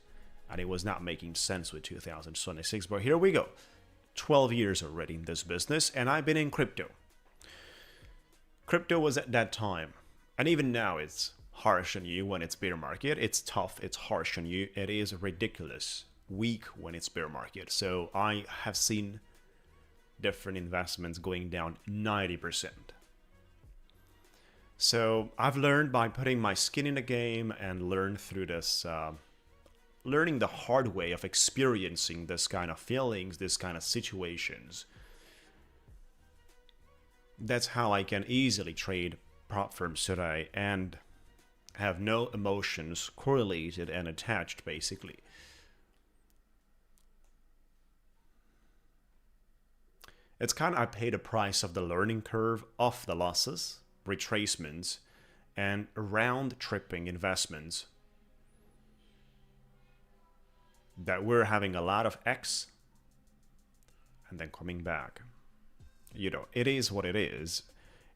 A: And it was not making sense with 2026. But here we go. 12 years already in this business. And I've been in crypto. Crypto was at that time. And even now it's harsh on you when it's bear market. It's tough. It's harsh on you. It is ridiculous. Weak when it's bear market. So I have seen different investments going down 90%. So I've learned by putting my skin in the game and learned through this, learning the hard way of experiencing this kind of feelings, this kind of situations. That's how I can easily trade prop firms today and have no emotions correlated and attached, basically. It's kind of, I paid a price of the learning curve of the losses, retracements, and round-tripping investments that we're having a lot of X and then coming back. You know, it is what it is.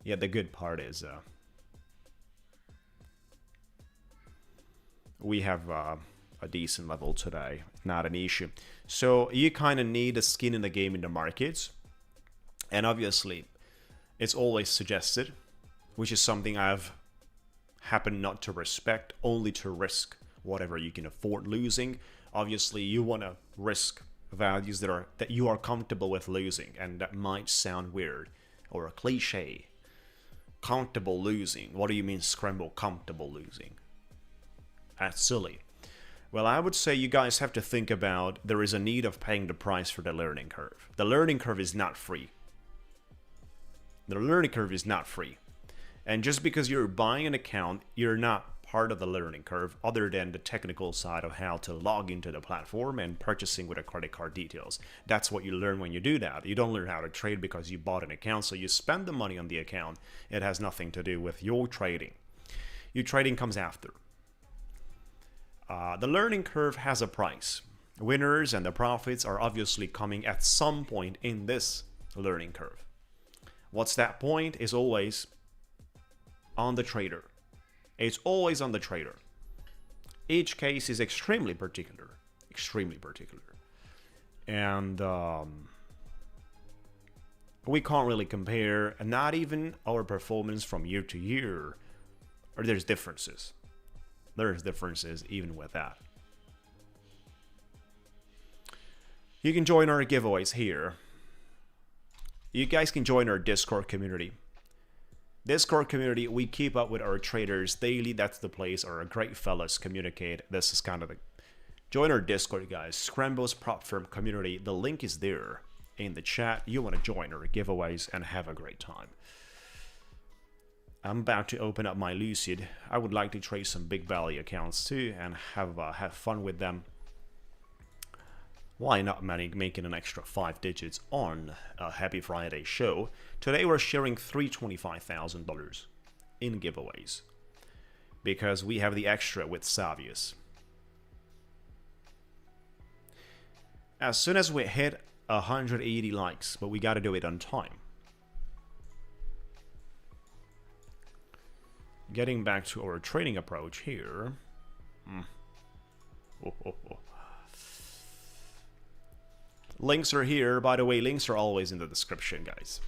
A: Yet the good part is we have a decent level today, not an issue. So you kind of need a skin in the game in the markets. And obviously, it's always suggested, which is something I've happened not to respect, only to risk whatever you can afford losing. Obviously, you want to risk values that you are comfortable with losing, and that might sound weird or a cliche. Comfortable losing. What do you mean, Scrembo, comfortable losing? That's silly. Well, I would say you guys have to think about there is a need of paying the price for the learning curve. The learning curve is not free. The learning curve is not free. And just because you're buying an account, you're not part of the learning curve other than the technical side of how to log into the platform and purchasing with a credit card details. That's what you learn when you do that. You don't learn how to trade because you bought an account, so you spend the money on the account. It has nothing to do with your trading. Your trading comes after. The learning curve has a price. Winners and the profits are obviously coming at some point in this learning curve. What's that point is always on the trader. It's always on the trader. Each case is extremely particular. Extremely particular. And we can't really compare, and not even our performance from year to year. Or there's differences. There's differences even with that. You can join our giveaways here. You guys can join our Discord community. Discord community, we keep up with our traders daily. That's the place our great fellas communicate. This is kind of the... Join our Discord, guys. Scrembo's prop firm community. The link is there in the chat. You want to join our giveaways and have a great time. I'm about to open up my Lucid. I would like to trade some big value accounts too and have fun with them. Why not making an extra 5 digits on a Happy Friday show? Today we're sharing $325,000 in giveaways because we have the extra with Savius. As soon as we hit 180 likes, but we got to do it on time. Getting back to our trading approach here. Links are here. By the way, links are always in the description, guys.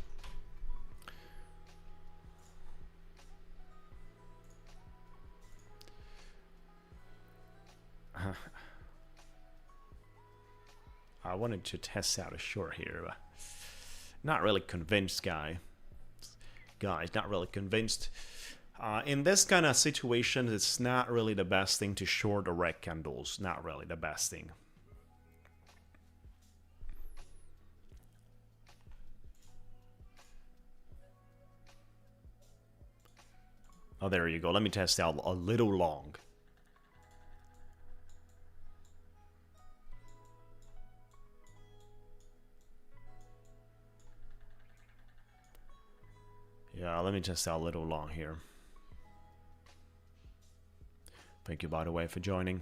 A: I wanted to test out a short here, but not really convinced, guys, not really convinced. In this kind of situation, it's not really the best thing to short the red candles. Not really the best thing. Oh, there you go. Let me test out a little long. Yeah, let me test out a little long here. Thank you, by the way, for joining.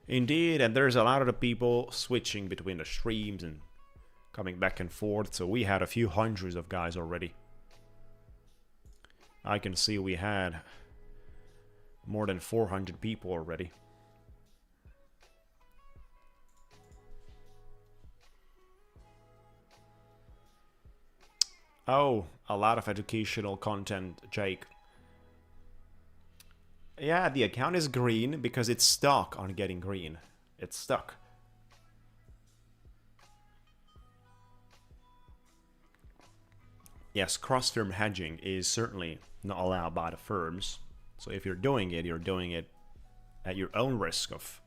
A: Indeed, and there's a lot of the people switching between the streams and coming back and forth, so we had a few hundreds of guys already. I can see we had more than 400 people already. Oh, a lot of educational content, Jake. Yeah, the account is green because it's stuck on getting green. It's stuck. Yes, cross-firm hedging is certainly not allowed by the firms. So if you're doing it at your own risk of...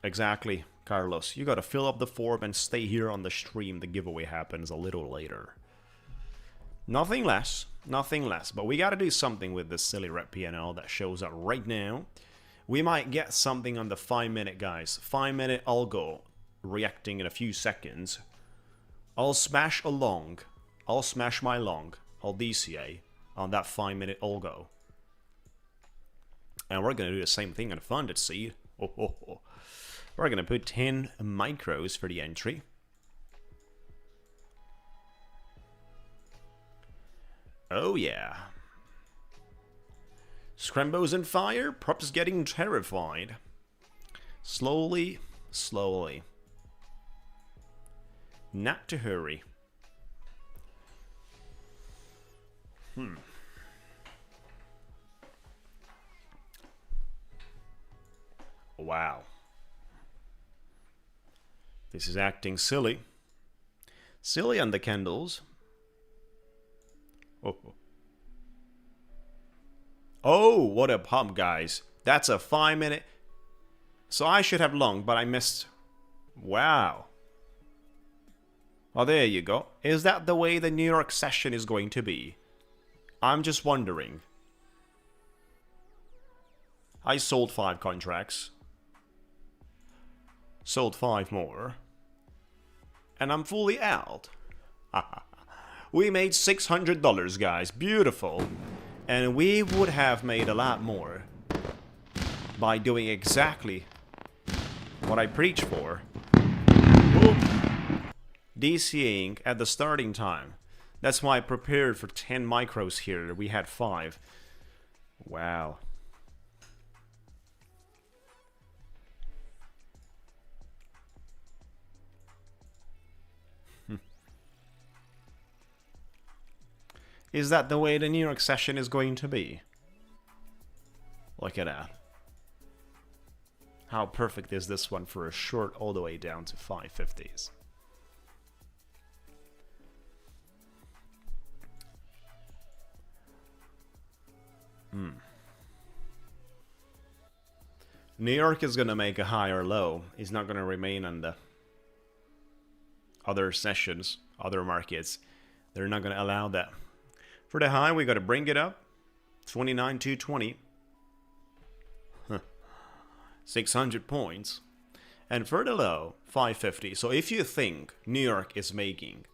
A: Exactly, Carlos. You gotta fill up the form and stay here on the stream. The giveaway happens a little later. Nothing less, nothing less. But we gotta do something with this silly red PNL that shows up right now. We might get something on the 5-minute, guys. 5-minute algo reacting in a few seconds. I'll smash a long. I'll smash my long. I'll DCA on that 5-minute algo. And we're gonna do the same thing on FundedSeat. We're gonna put 10 micros for the entry. Oh yeah. Scrembo's on fire, props getting terrified. Slowly, slowly. Not to hurry. Wow. This is acting silly. Silly on the candles. Oh. Oh, what a pump, guys. That's a 5-minute. So I should have long, but I missed. Wow. Well, there you go. Is that the way the New York session is going to be? I'm just wondering. I sold 5 contracts. Sold 5 more. And I'm fully out. We made $600, guys. Beautiful. And we would have made a lot more by doing exactly what I preach for. Boom. DCing at the starting time. That's why I prepared for 10 micros here. We had 5. Wow. Is that the way the New York session is going to be? Look at that. How perfect is this one for a short all the way down to 550s? New York is going to make a higher low. It's not going to remain on the other sessions, other markets. They're not going to allow that. For the high, we got to bring it up. 29,220. 600 points. And for the low, 550. So if you think New York is making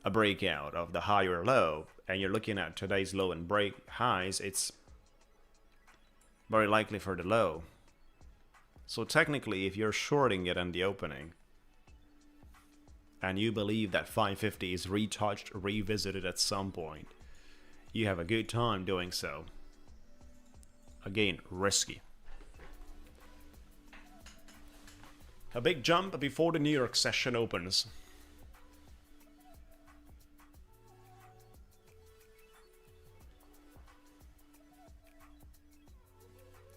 A: a breakout of the higher low, and you're looking at today's low and break highs, it's very likely for the low. So technically, if you're shorting it on the opening, and you believe that 550 is retouched, revisited at some point, you have a good time doing so. Again, risky. A big jump before the New York session opens.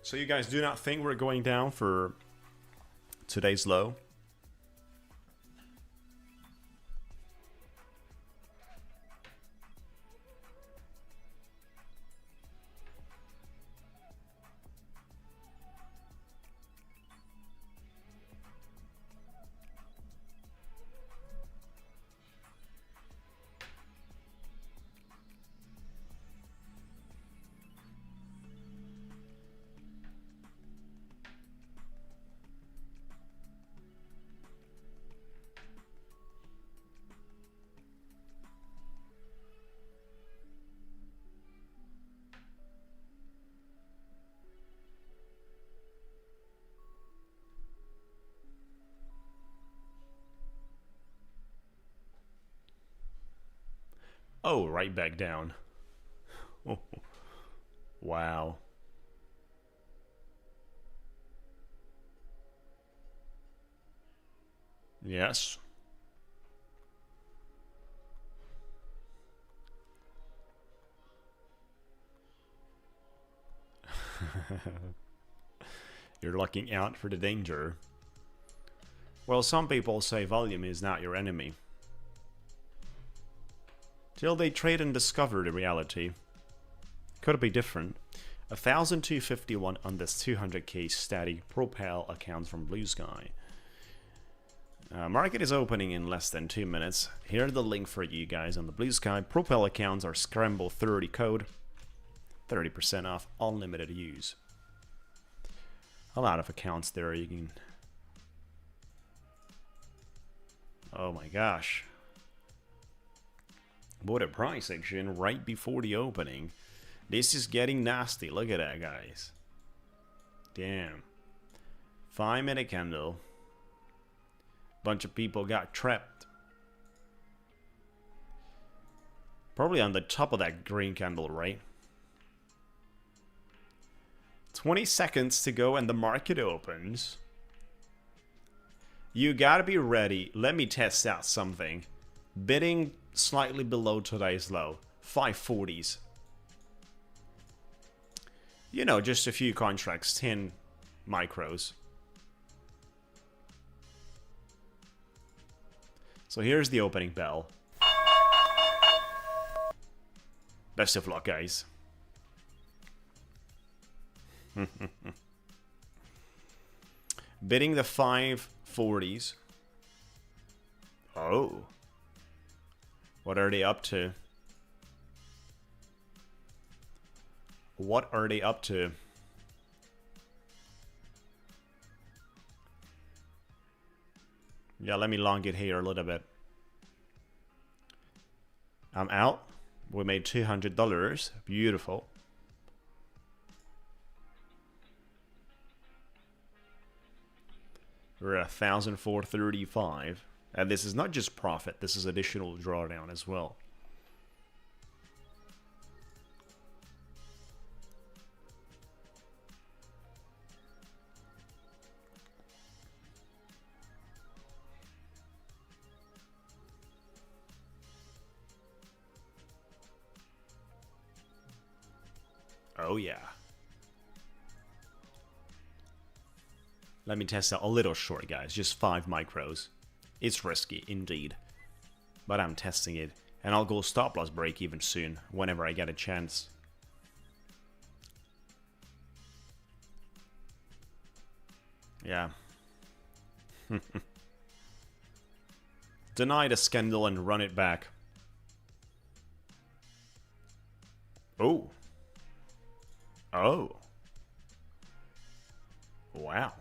A: So you guys do not think we're going down for today's low? Oh, right back down. Oh, wow. Yes. You're looking out for the danger. Well, some people say volume is not your enemy. Till they trade and discover the reality. Could be different. 1,251 on this 200k static propel account from Blusky. Market is opening in less than 2 minutes. Here's the link for you guys on the Blusky. Propel accounts are Scrembo 30 code. 30% off, unlimited use. A lot of accounts there you can... Oh my gosh. What a price action right before the opening. This is getting nasty. Look at that, guys. Damn. 5-minute candle. Bunch of people got trapped. Probably on the top of that green candle, right? 20 seconds to go and the market opens. You gotta be ready. Let me test out something. Bidding slightly below today's low. 540s. You know, just a few contracts, 10 micros. So here's the opening bell. Best of luck, guys. Bidding the 540s. Oh. What are they up to? What are they up to? Yeah, let me long it here a little bit. I'm out. We made $200. Beautiful. We're at 1,435. And this is not just profit, this is additional drawdown as well. Oh yeah. Let me test out a little short, guys. Just 5 micros. It's risky, indeed. But I'm testing it. And I'll go stop loss break even soon, whenever I get a chance. Yeah. Deny the scandal and run it back. Oh. Oh. Wow.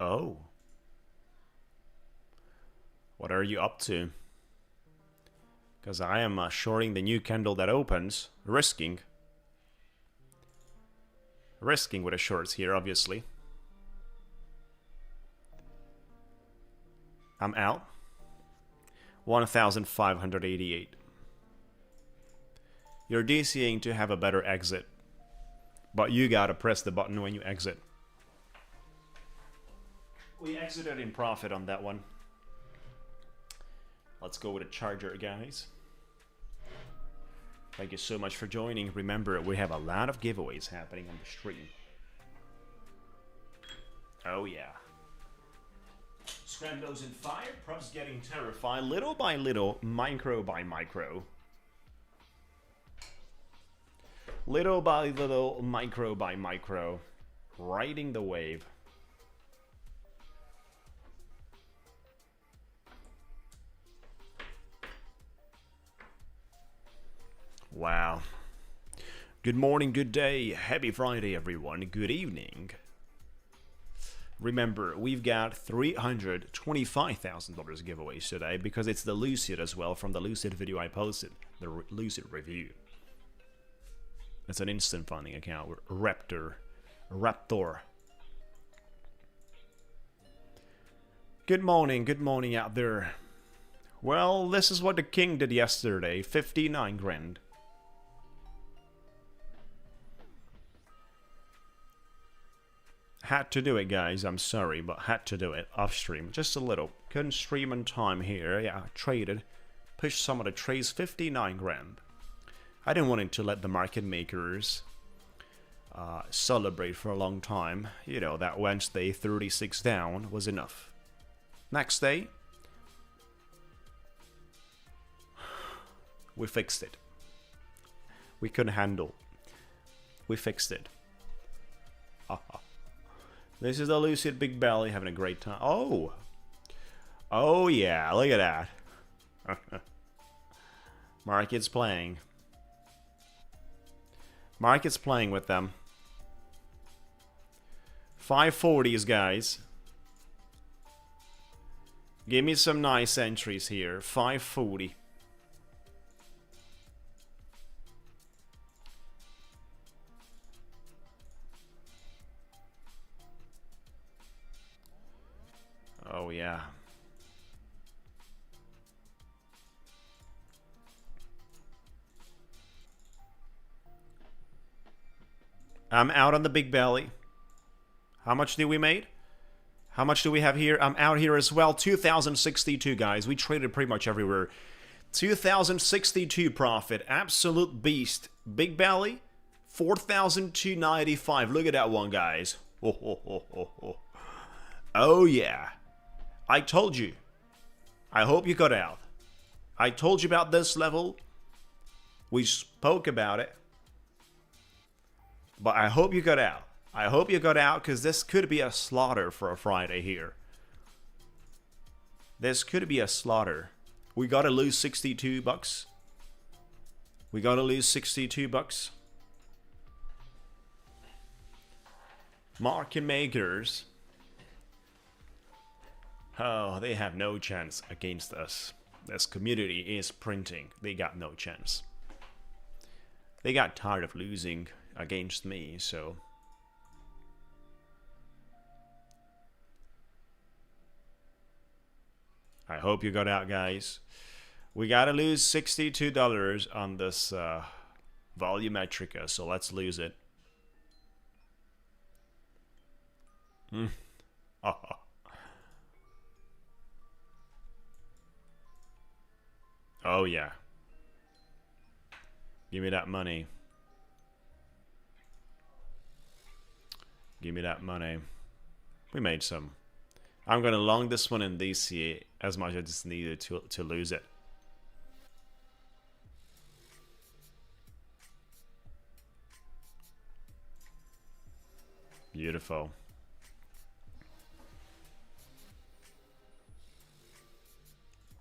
A: Oh. What are you up to? Because I am shorting the new candle that opens. Risking. Risking with the shorts here, obviously. I'm out. 1,588. You're DCing to have a better exit. But you gotta press the button when you exit. We exited in profit on that one. Let's go with a charger, guys. Thank you so much for joining. Remember, we have a lot of giveaways happening on the stream. Oh yeah. Scrembo's in fire, props getting terrified, little by little, micro by micro. Little by little, micro by micro, riding the wave. Wow. Good morning, good day, happy Friday everyone, good evening. Remember, we've got $325,000 giveaways today because it's the Lucid as well from the Lucid video I posted, the Lucid review. It's an instant funding account with Raptor. Good morning out there. Well, this is what the king did yesterday, 59 grand. Had to do it, guys. I'm sorry, but had to do it off stream. Just a little. Couldn't stream on time here. Yeah, traded. Pushed some of the trades, 59 grand. I didn't want to let the market makers celebrate for a long time. You know, that Wednesday 36 down was enough. Next day, we fixed it. We couldn't handle. We fixed it. This is the Lucid Big Belly having a great time. Oh! Oh yeah, look at that. Market's playing. Market's playing with them. 540s, guys. Give me some nice entries here. 540. Oh yeah. I'm out on the big belly. How much did we made? How much do we have here? I'm out here as well. 2,062, guys. We traded pretty much everywhere. 2,062 profit. Absolute beast. Big belly. 4,295. Look at that one, guys. Oh, yeah. I told you. I hope you got out. I told you about this level. We spoke about it. But I hope you got out. I hope you got out, because this could be a slaughter for a Friday here. This could be a slaughter. We gotta lose 62 bucks. We gotta lose 62 bucks. Market makers. Oh, they have no chance against us. This community is printing. They got no chance. They got tired of losing against me, so... I hope you got out, guys. We gotta lose $62 on this volumetrica, so let's lose it. Oh yeah. Give me that money. Give me that money. We made some. I'm gonna long this one in DC as much as it's needed to lose it. Beautiful.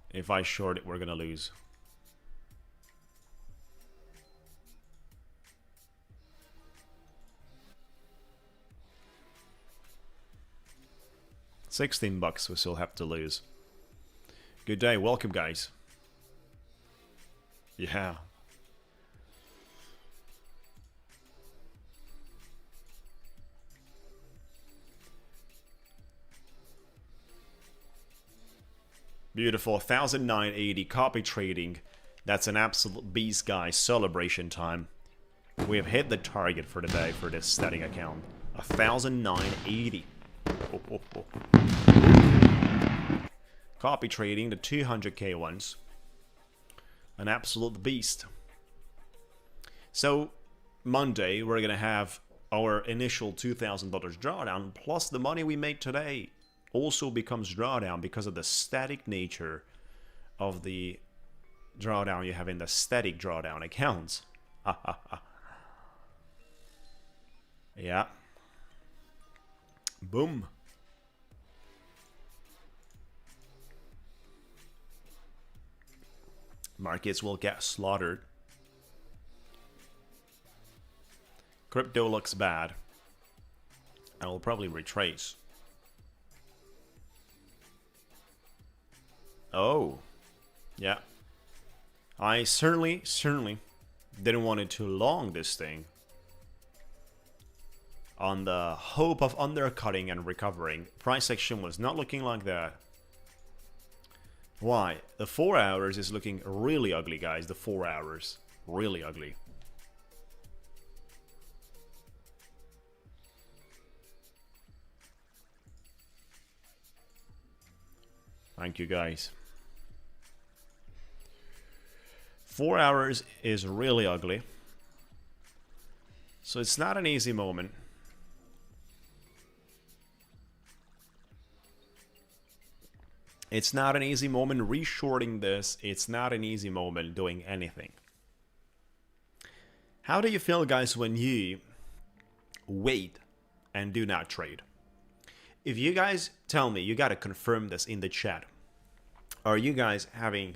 A: If I short it, we're gonna lose. $16 we still have to lose. Good day, welcome guys. Yeah. Beautiful, 1,980 copy trading. That's an absolute beast, guys. Celebration time. We have hit the target for the day for this static account. 1,980. Copy trading the 200k ones. An absolute beast. So Monday we're gonna have our initial $2,000 drawdown plus the money we made today also becomes drawdown because of the static nature of the drawdown you have in the static drawdown accounts. Yeah. Boom. Markets will get slaughtered. Crypto looks bad. I will probably retrace. Oh. Yeah. I certainly didn't want it to long this thing. On the hope of undercutting and recovering. Price action was not looking like that. Why? The 4 hours is looking really ugly, guys. The 4 hours. Really ugly. Thank you, guys. 4 hours is really ugly. So it's not an easy moment. It's not an easy moment reshorting this. It's not an easy moment doing anything. How do you feel, guys, when you wait and do not trade? If you guys tell me, you gotta confirm this in the chat. Are you guys having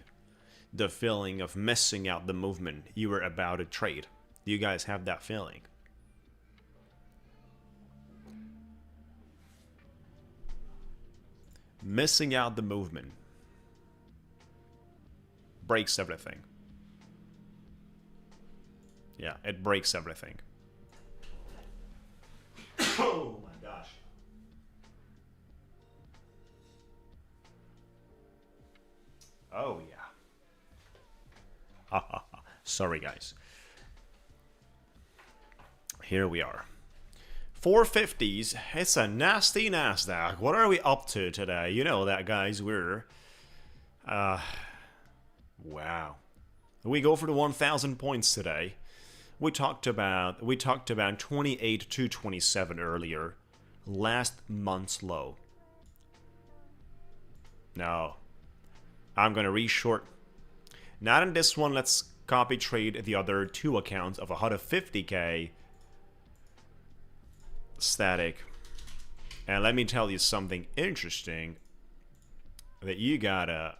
A: the feeling of missing out the movement you were about to trade? Do you guys have that feeling? Missing out the movement breaks everything. Yeah, it breaks everything. Oh my gosh. Oh yeah. Sorry guys. Here we are. 450s. It's a nasty Nasdaq. What are we up to today? You know that, guys. We're wow. We go for the 1,000 points today. We talked about 28 to 27 earlier. Last month's low. No. I'm gonna reshort. Not in this one. Let's copy trade the other two accounts of 150k static. And let me tell you something interesting that you gotta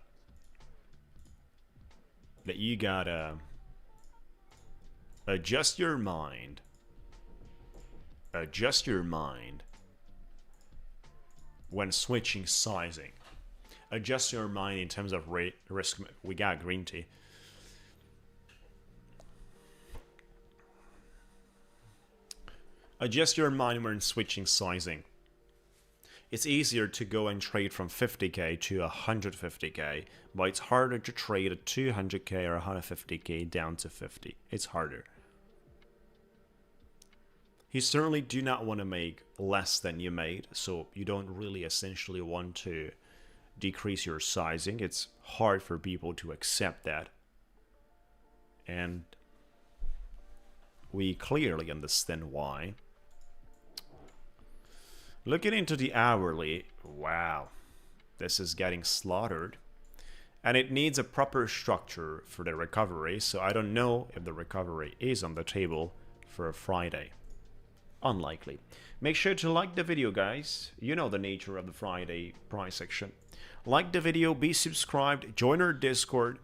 A: adjust your mind. Adjust your mind when switching sizing. Adjust your mind in terms of risk. We got green tea. Adjust your mind when switching sizing. It's easier to go and trade from 50k to 150k, but it's harder to trade at 200k or 150k down to 50. It's harder. You certainly do not want to make less than you made, so you don't really essentially want to decrease your sizing. It's hard for people to accept that. And we clearly understand why. Looking into the hourly, wow, this is getting slaughtered. And it needs a proper structure for the recovery, so I don't know if the recovery is on the table for a Friday. Unlikely. Make sure to like the video, guys. You know the nature of the Friday price action. Like the video, be subscribed, join our Discord.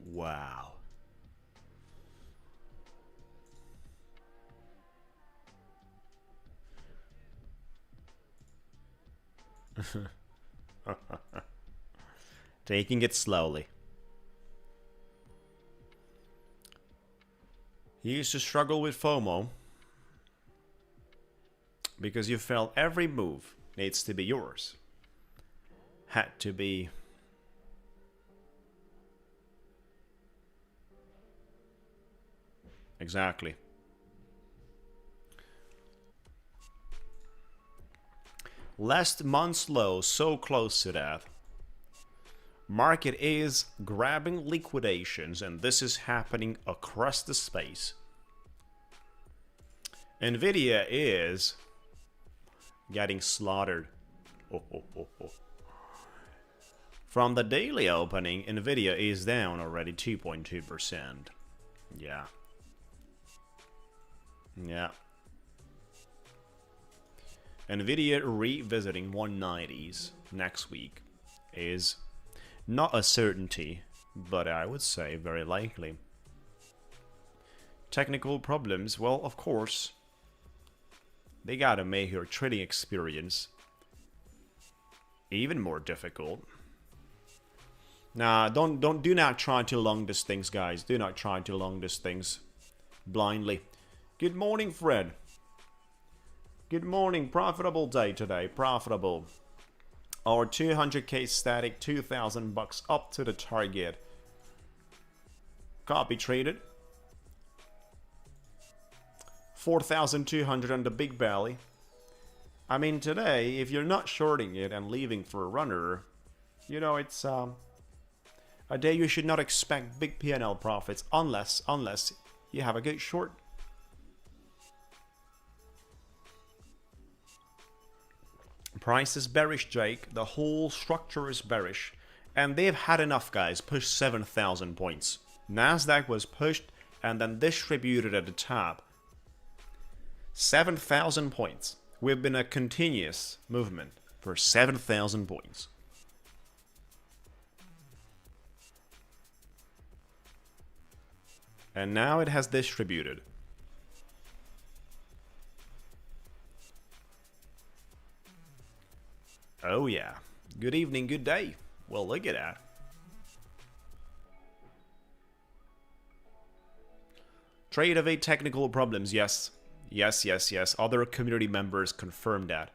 A: Wow. Taking it slowly. You used to struggle with FOMO because you felt every move needs to be yours. Had to be. Exactly. Last month's low, so close to that. Market is grabbing liquidations, and this is happening across the space. Nvidia is getting slaughtered. From the daily opening, Nvidia is down already 2.2%. Yeah. Yeah. Nvidia revisiting 190s next week is not a certainty, but I would say very likely. Technical problems, well, of course, they gotta make your trading experience even more difficult. Nah, do not try to long these things, guys. Do not try to long these things blindly. Good morning, Fred. Good morning. Profitable day today. Profitable. Our 200k static, 2,000 bucks up to the target. Copy traded. 4,200 on the big belly. I mean, today, if you're not shorting it and leaving for a runner, you know, it's a day you should not expect big P&L profits unless you have a good short. Price is bearish, Jake. The whole structure is bearish. And they've had enough, guys. Pushed 7,000 points. Nasdaq was pushed and then distributed at the top. 7,000 points. We've been a continuous movement for 7,000 points. And now it has distributed. Oh yeah. Good evening, good day. Well, look at that. Trade of 8 technical problems, yes. Yes, yes, yes. Other community members confirmed that.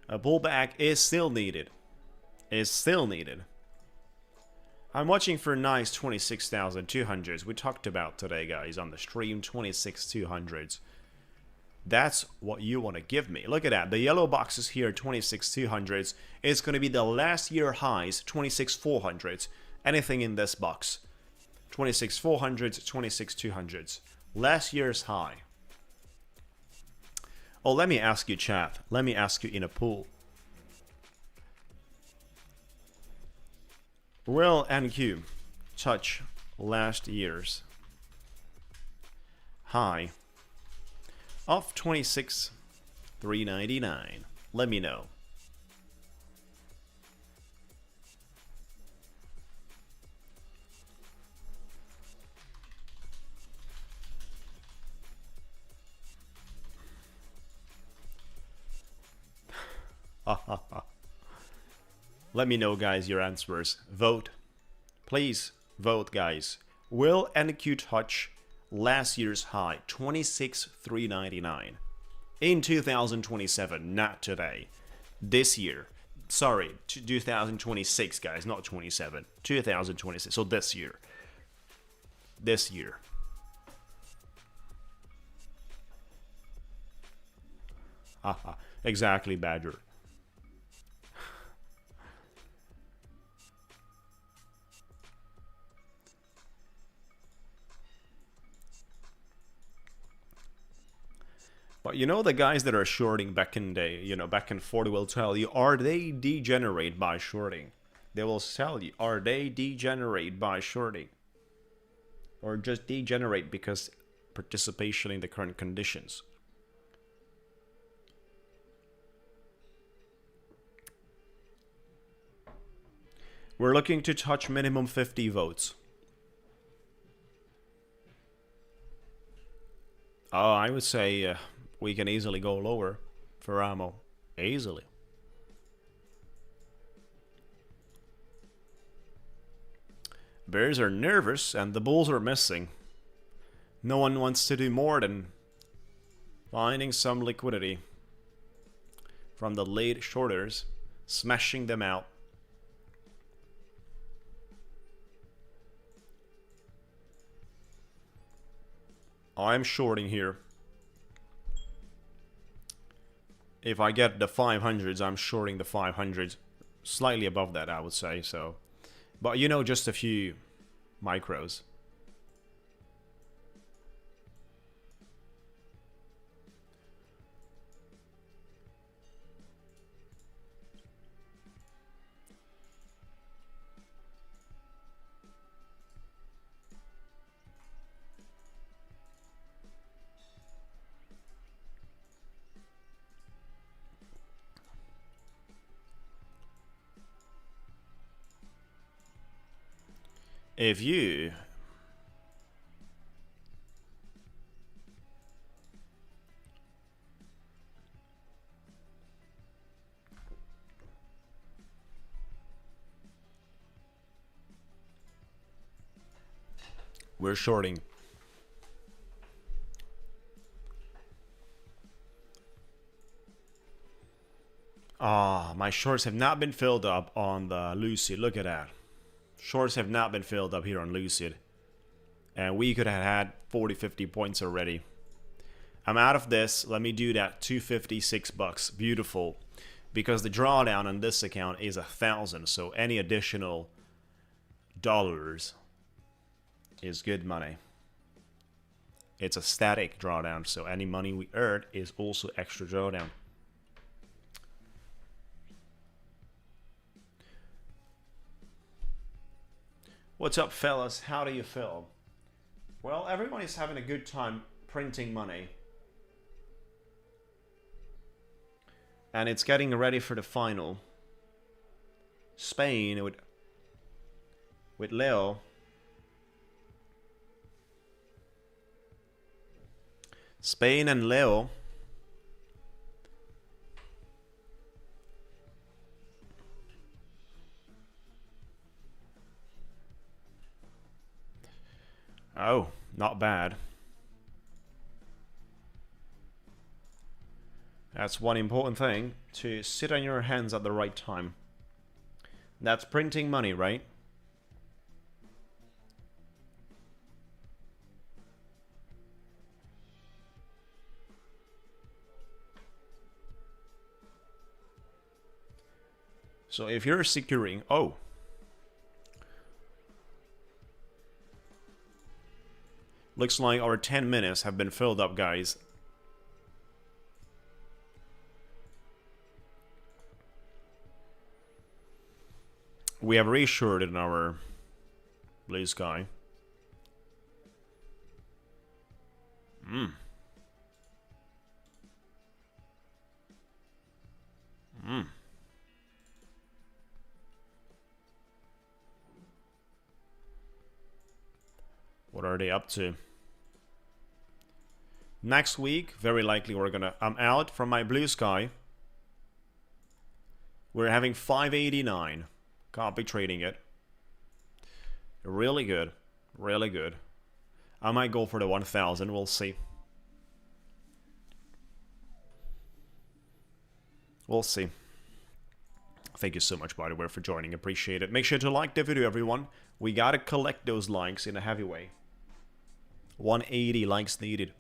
A: A pullback is still needed. Is still needed. I'm watching for nice 26,200s. We talked about today, guys, on the stream. 26,200s. That's what you want to give me. Look at that. The yellow boxes here, 26,200s. It's going to be the last year highs, 26,400s. Anything in this box. 26,400s, 26,200s. Last year's high. Oh, let me ask you, chat. Let me ask you in a pool. Will NQ touch last year's high of 26,399? Let me know. Let me know, guys, your answers. Vote. Please vote, guys. Will NQ touch last year's high, 26,399, in 2027, not today. This year. Sorry, 2026, guys, not 27. 2026. So this year. This year. Haha. Exactly, Badger. But you know, the guys that are shorting back in day, you know, back and forth will tell you, are they degenerate by shorting? They will tell you, are they degenerate by shorting? Or just degenerate because participation in the current conditions? We're looking to touch minimum 50 votes. Oh, I would say we can easily go lower for ammo. Easily. Bears are nervous and the bulls are missing. No one wants to do more than finding some liquidity from the late shorters, smashing them out. I'm shorting here. If I get the 500s, I'm shorting the 500s. Slightly above that, I would say, so. But you know, just a few micros. If you we're shorting. Ah, my shorts have not been filled up on the Lucid. Look at that. Shorts have not been filled up here on Lucid. And we could have had 40-50 points already. I'm out of this. Let me do that. 256 bucks. Beautiful. Because the drawdown on this account is 1,000. So any additional dollars is good money. It's a static drawdown. So any money we earn is also extra drawdown. What's up, fellas? How do you feel? Well, everyone is having a good time printing money. And it's getting ready for the final. Spain with Leo. Spain and Leo. Oh, not bad. That's one important thing, to sit on your hands at the right time. That's printing money, right? So if you're securing... Oh. Looks like our 10 minutes have been filled up, guys. We have reassured in our blue sky. What are they up to? Next week, very likely I'm out from my blue sky. We're having 589. Can't be trading it. Really good. Really good. I might go for the 1000. We'll see. We'll see. Thank you so much, by the way, for joining. Appreciate it. Make sure to like the video, everyone. We gotta collect those likes in a heavy way. 180 likes needed.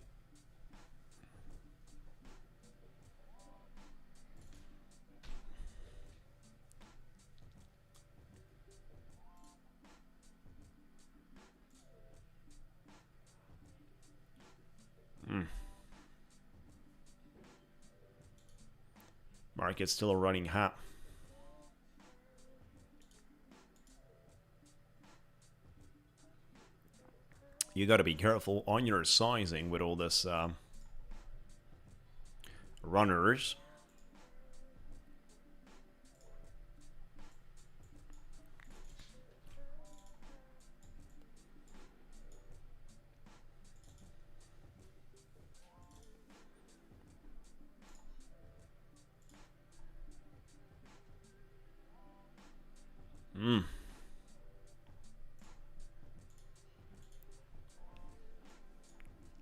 A: Market's still running hot. You got to be careful on your sizing with all this runners.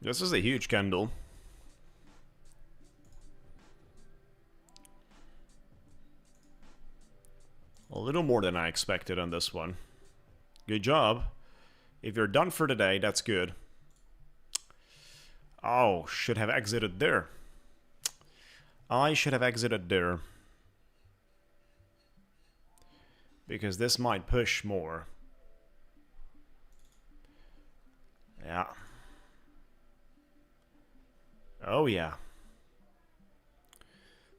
A: This is a huge candle. A little more than I expected on this one. Good job. If you're done for today, that's good. Oh, should have exited there. I should have exited there. Because this might push more. Yeah. Oh yeah.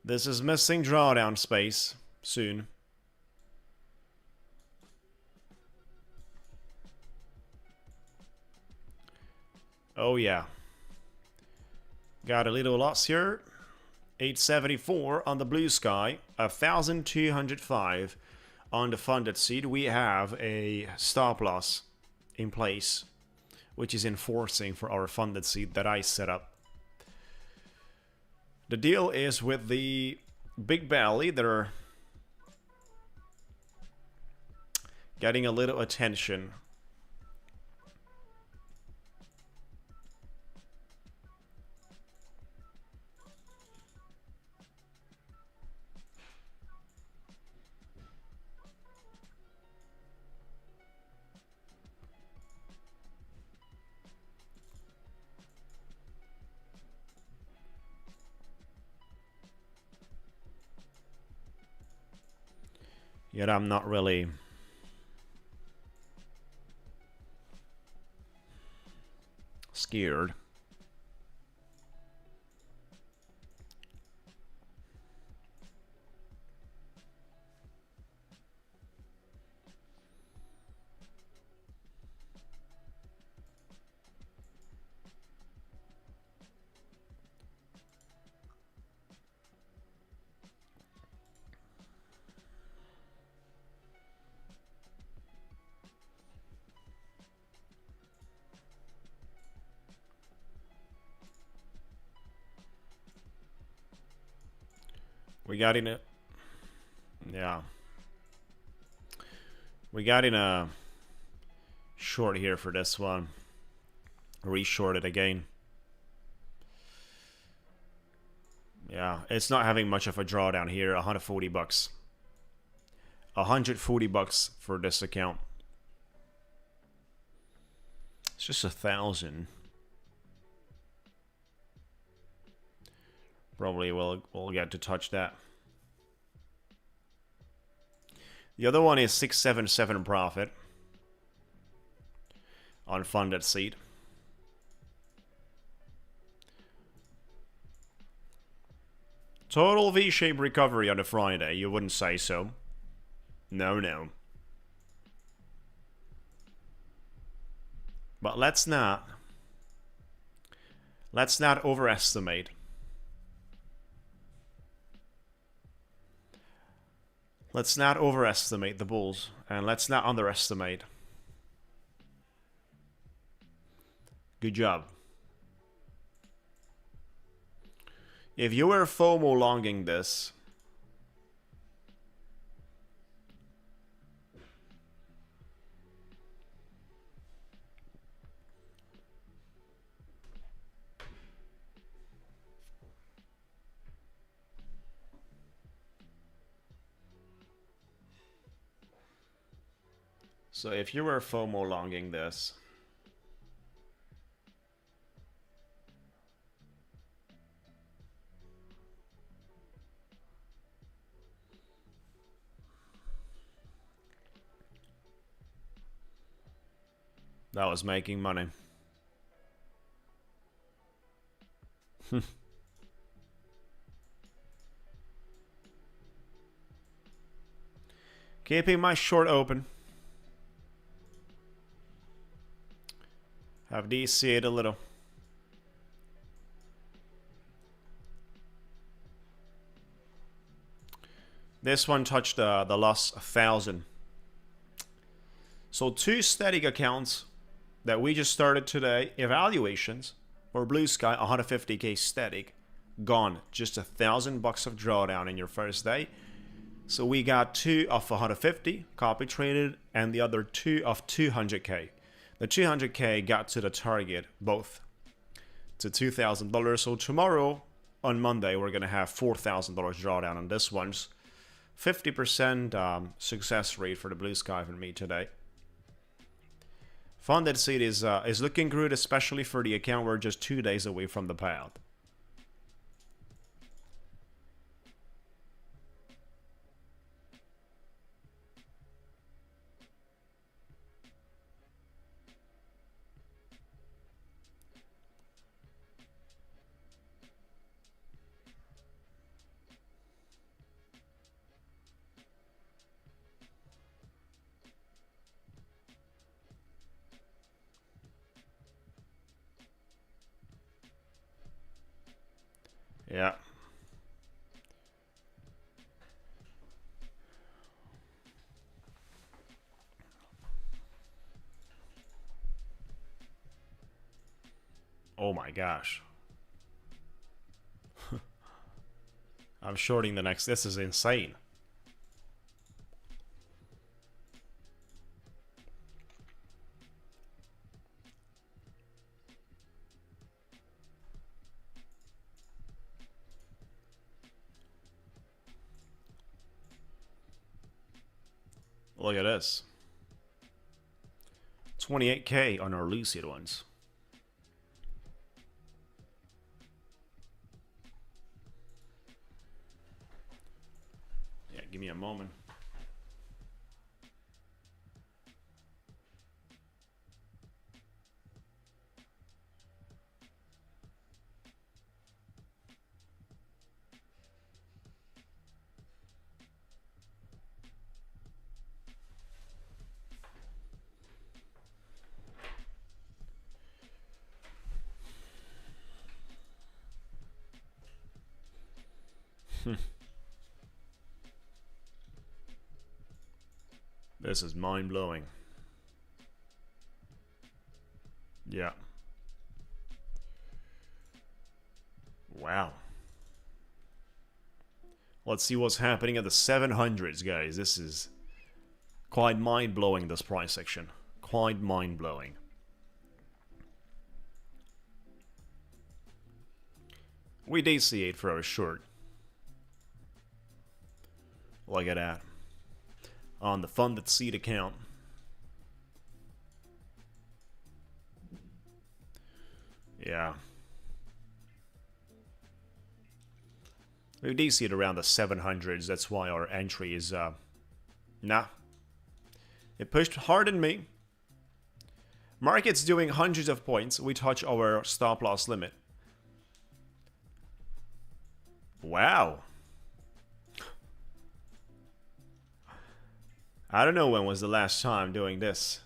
A: This is missing drawdown space soon. Oh yeah. Got a little loss here. 874 on the blue sky. 1205 on the FundedSeat. We have a stop loss in place, which is enforcing for our FundedSeat that I set up. The deal is with the big belly, they're getting a little attention. Yet I'm not really scared. We got in a... Yeah. We got in a short here for this one. Re-shorted again. Yeah, it's not having much of a drawdown here. 140 bucks. 140 bucks for this account. It's just 1,000. Probably we'll get to touch that. The other one is 677 profit on FundedSeat. Total V-shaped recovery on a Friday. You wouldn't say so. No, no. But let's not overestimate. Let's not overestimate the bulls, and let's not underestimate. Good job. If you were FOMO longing this, so if you were FOMO longing this, that was making money. Keeping my short open. Have DC'd a little. This one touched the loss 1,000. So 2 static accounts that we just started today, evaluations for Blusky, 150k static, gone. Just 1,000 bucks of drawdown in your first day. So we got 2 of 150 copy traded, and the other 2 of 200k. The 200k got to the target, both to $2,000. So tomorrow, on Monday, we're gonna have $4,000 drawdown on this one's 50% success rate for the Blusky for me today. FundedSeat is looking good, especially for the account. We're just 2 days away from the payout. Yeah. Oh my gosh. I'm shorting the next. This is insane. Look at this. 28k on our Lucid ones. Yeah, give me a moment. This is mind-blowing. Yeah. Wow. Let's see what's happening at the 700s, guys. This is quite mind-blowing, this price action. Quite mind-blowing. We DC'd for our short. Look at that. On the FundedSeat account. Yeah. We DC'd around the 700s. That's why our entry is, nah. It pushed hard on me. Market's doing hundreds of points. We touch our stop loss limit. Wow. I don't know when was the last time doing this.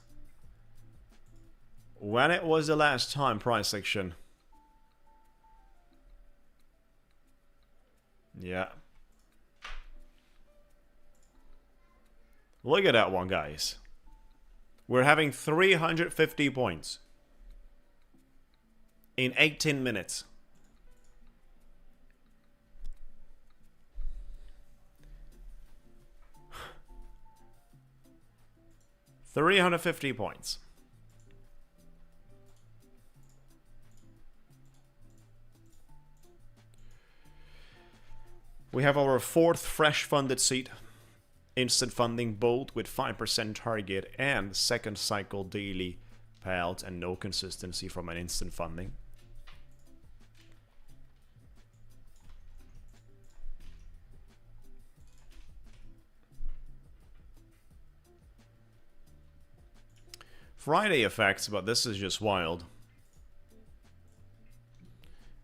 A: When it was the last time price action. Yeah. Look at that one, guys. We're having 350 points in 18 minutes. $350 points. We have our fourth fresh FundedSeat. Instant funding both with 5% target and second cycle daily payouts and no consistency from an instant funding. Friday effects, but this is just wild.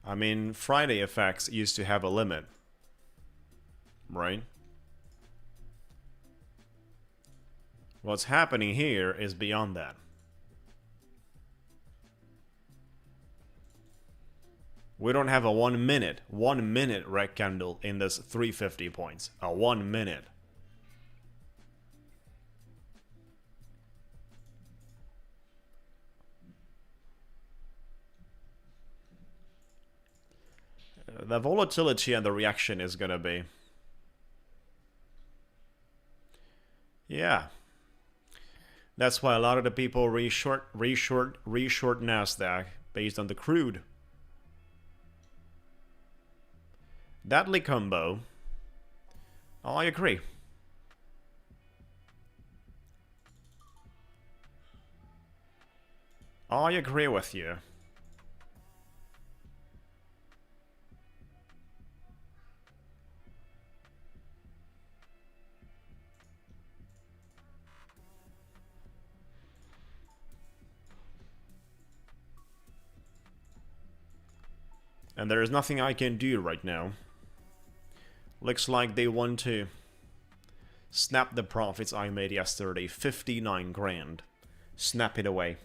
A: I mean, Friday effects used to have a limit, right? What's happening here is beyond that. We don't have a 1 minute red candle in this 350 points. A 1 minute. The volatility and the reaction is gonna be, yeah. That's why a lot of the people reshort Nasdaq based on the crude. Deadly combo. I agree. I agree with you. And there is nothing I can do right now. Looks like they want to snap the profits I made yesterday. 59 grand. Snap it away.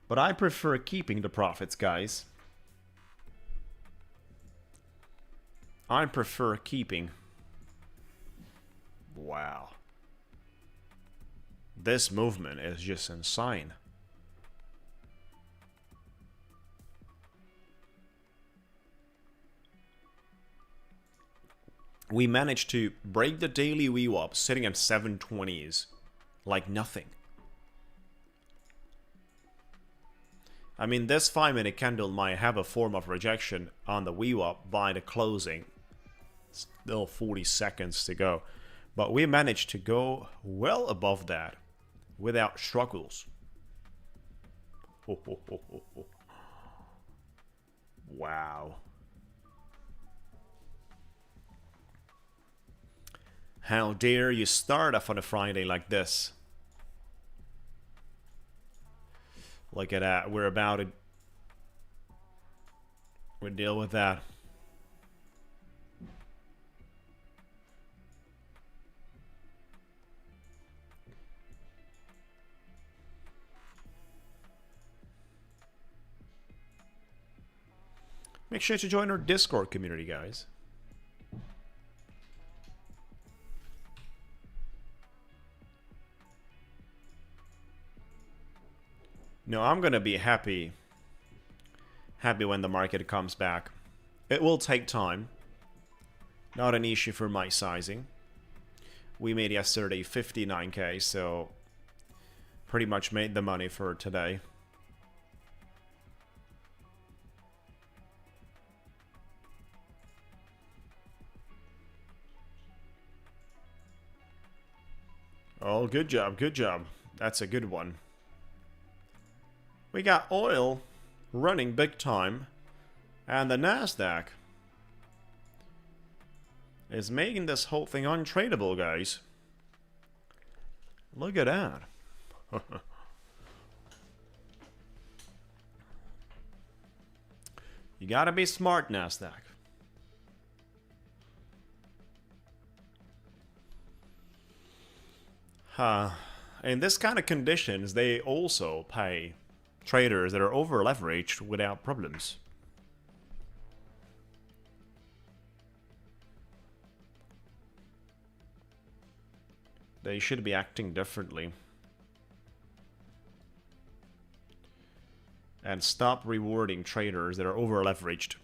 A: But I prefer keeping the profits, guys. I prefer keeping. Wow. This movement is just insane. We managed to break the daily VWAP sitting at 720s like nothing. I mean, this 5-minute candle might have a form of rejection on the VWAP by the closing. Still 40 seconds to go. But we managed to go well above that without struggles. Wow. How dare you start off on a Friday like this? Look at that. We're about it. We'll deal with that. Make sure to join our Discord community, guys. No, I'm gonna be happy when the market comes back. It will take time. Not an issue for my sizing. We made yesterday 59k, so pretty much made the money for today. Oh, good job, good job. That's a good one. We got oil running big time, and the Nasdaq is making this whole thing untradeable, guys. Look at that. You gotta be smart, Nasdaq. In this kind of conditions, they also pay traders that are over leveraged without problems. They should be acting differently. And stop rewarding traders that are over leveraged.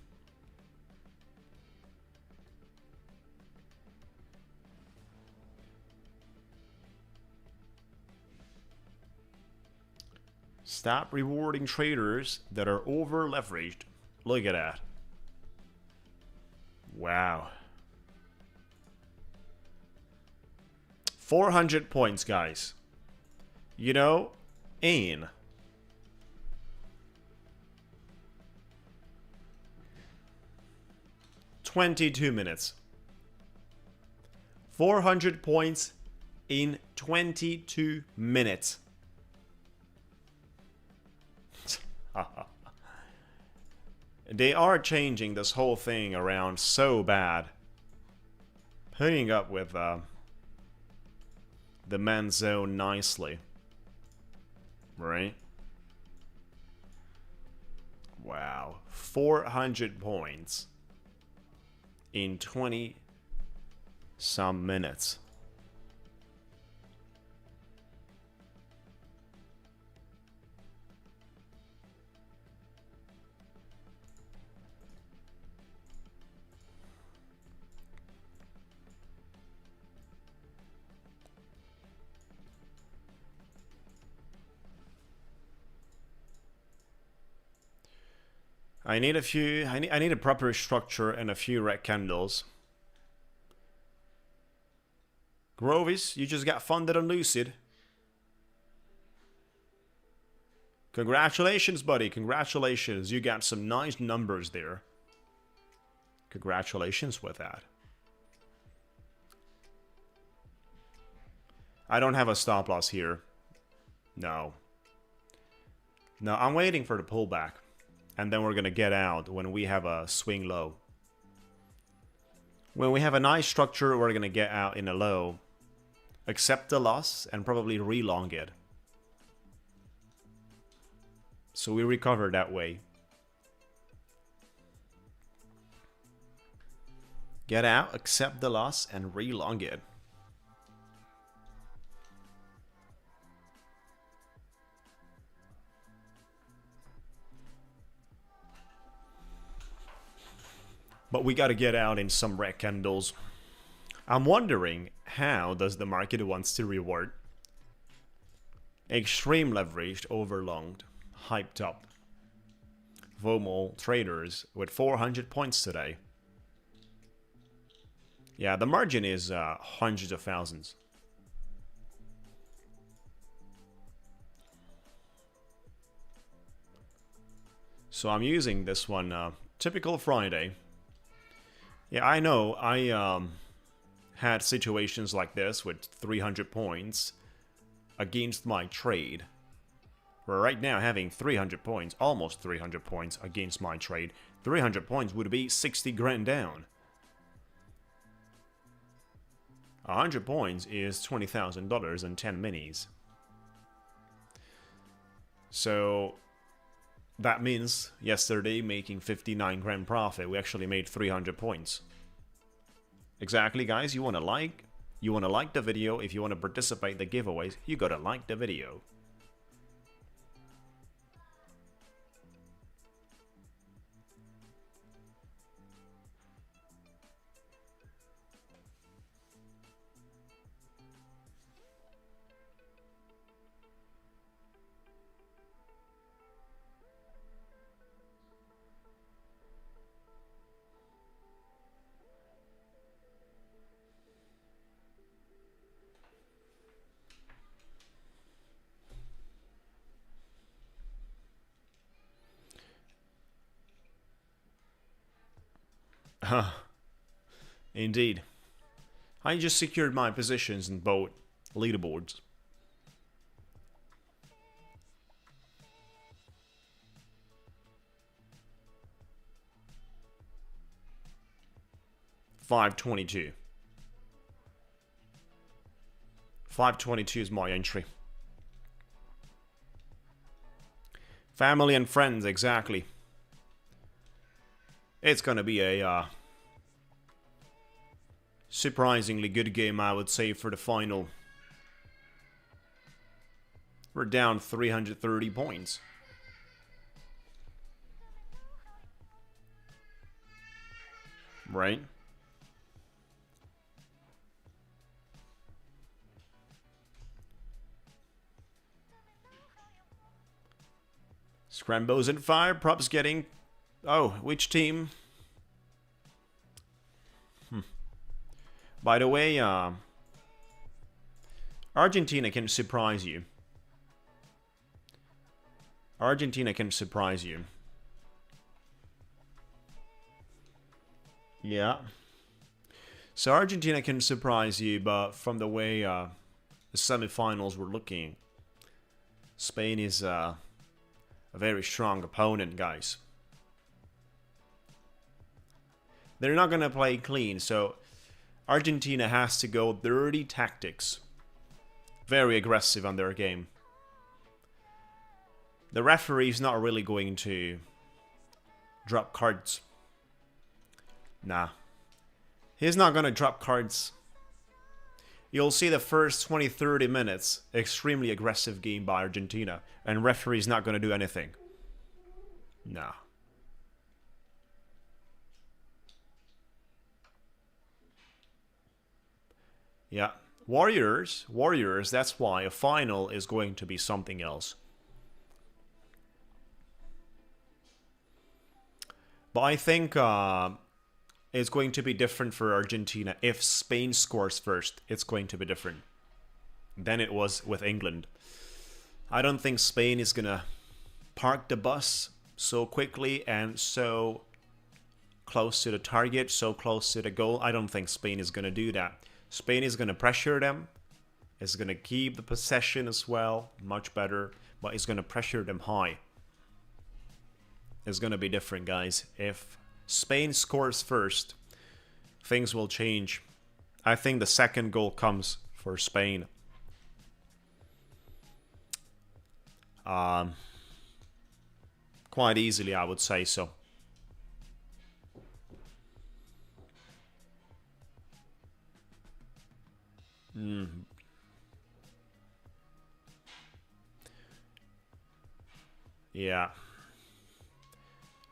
A: Stop rewarding traders that are over leveraged. Look at that. Wow. 400 points, guys. You know, in 22 minutes. 400 points in 22 minutes. They are changing this whole thing around so bad. Putting up with the men's zone nicely. Right? Wow. 400 points in 20 some minutes. I need a proper structure and a few red candles. Grovis, you just got funded on Lucid. Congratulations, buddy. Congratulations. You got some nice numbers there. Congratulations with that. I don't have a stop loss here. No. No, I'm waiting for the pullback. And then we're going to get out when we have a swing low. When we have a nice structure, we're going to get out in a low. Accept the loss and probably re-long it. So we recover that way. Get out, accept the loss, and re-long it. But we got to get out in some red candles. I'm wondering, how does the market wants to reward extreme leveraged, overlonged, hyped up VOMO traders with 400 points today? Yeah, the margin is hundreds of thousands. So I'm using this one, typical Friday. Yeah, I know, I had situations like this with 300 points against my trade. We're right now having 300 points, almost 300 points against my trade. 300 points would be 60 grand down. 100 points is $20,000 and 10 minis. So that means yesterday making 59 grand profit, we actually made 300 points. Exactly, guys. You want to like the video. If you want to participate in the giveaways, you gotta like the video. Indeed. I just secured my positions in both leaderboards. $5.22. $5.22 is my entry. Family and friends, exactly. It's gonna be a surprisingly good game, I would say, for the final. We're down 330 points. Right? Scrembo's in fire. Props getting... Oh, which team? By the way, Argentina can surprise you. Argentina can surprise you. Yeah. So Argentina can surprise you, but from the way the semifinals were looking, Spain is a very strong opponent, guys. They're not going to play clean, so Argentina has to go dirty tactics. Very aggressive on their game. The referee's not really going to drop cards. Nah. He's not going to drop cards. You'll see the first 20-30 minutes, extremely aggressive game by Argentina, and referee's not going to do anything. Nah. Yeah. Warriors, that's why a final is going to be something else. But I think it's going to be different for Argentina. If Spain scores first, it's going to be different than it was with England. I don't think Spain is going to park the bus so quickly and so close to the target, so close to the goal. I don't think Spain is going to do that. Spain is going to pressure them. It's going to keep the possession as well, much better, but it's going to pressure them high. It's going to be different, guys. If Spain scores first, things will change. I think the second goal comes for Spain. Quite easily, I would say so. Yeah.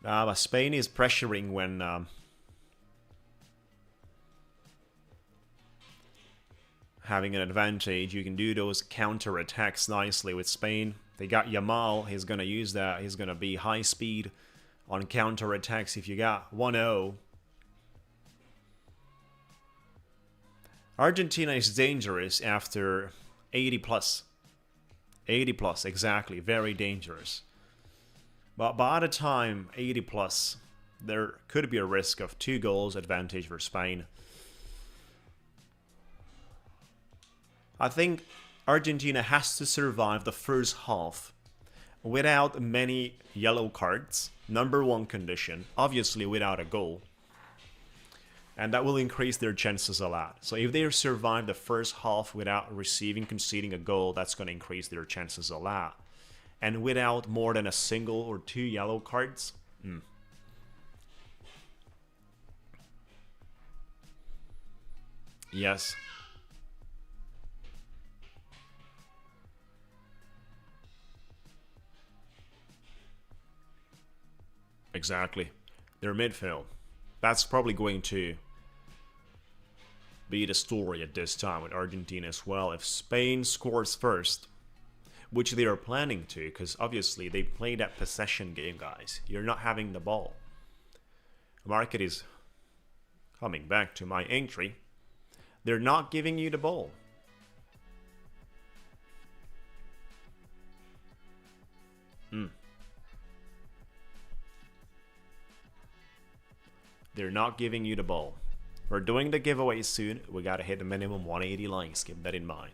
A: But Spain is pressuring when having an advantage. You can do those counter attacks nicely with Spain. They got Yamal. He's going to use that. He's going to be high speed on counter attacks. If you got 1-0, Argentina is dangerous after 80 plus. 80 plus, exactly. Very dangerous. But by the time 80 plus, there could be a risk of 2 goals advantage for Spain. I think Argentina has to survive the first half without many yellow cards. Number one condition, obviously without a goal. And that will increase their chances a lot. So if they survive the first half without conceding a goal, that's going to increase their chances a lot. And without more than a single or 2 yellow cards, Yes. Exactly. Their midfield. That's probably going to be the story at this time with Argentina as well. If Spain scores first, which they are planning to, because obviously they play that possession game, guys. You're not having the ball. The market is coming back to my entry. They're not giving you the ball. They're not giving you the ball. We're doing the giveaway soon. We gotta hit the minimum 180 likes. Keep that in mind.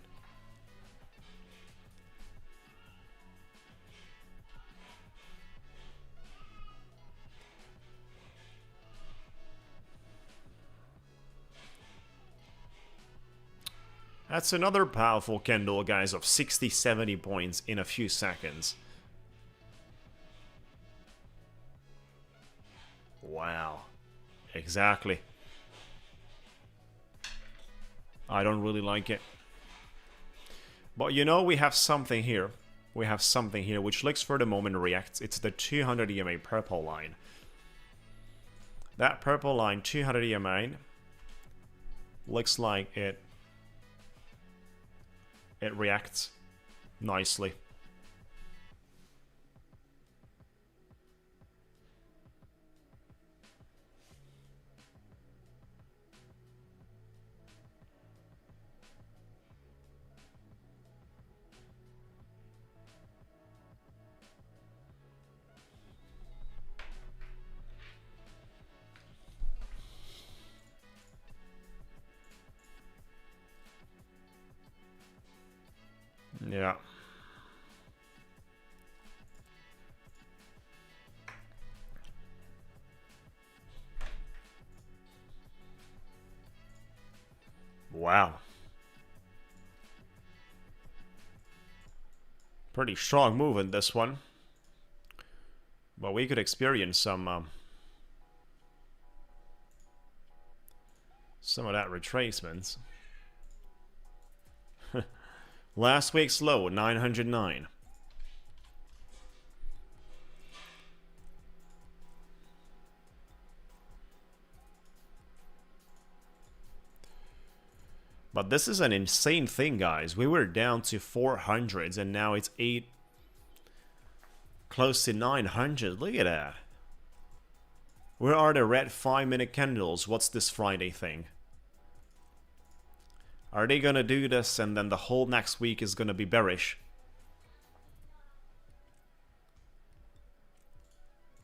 A: That's another powerful candle, guys, of 60-70 points in a few seconds. Wow. Exactly. I don't really like it. But you know, we have something here. We have something here which looks for the moment reacts. It's the 200 EMA purple line. That purple line, 200 EMA, looks like it reacts nicely. Yeah. Wow. Pretty strong move in this one. But we could experience some of that retracements. Last week's low, 909. But this is an insane thing, guys. We were down to 400s and now it's 8, close to 900. Look at that. Where are the red 5-minute candles? What's this Friday thing? Are they gonna do this and then the whole next week is gonna be bearish?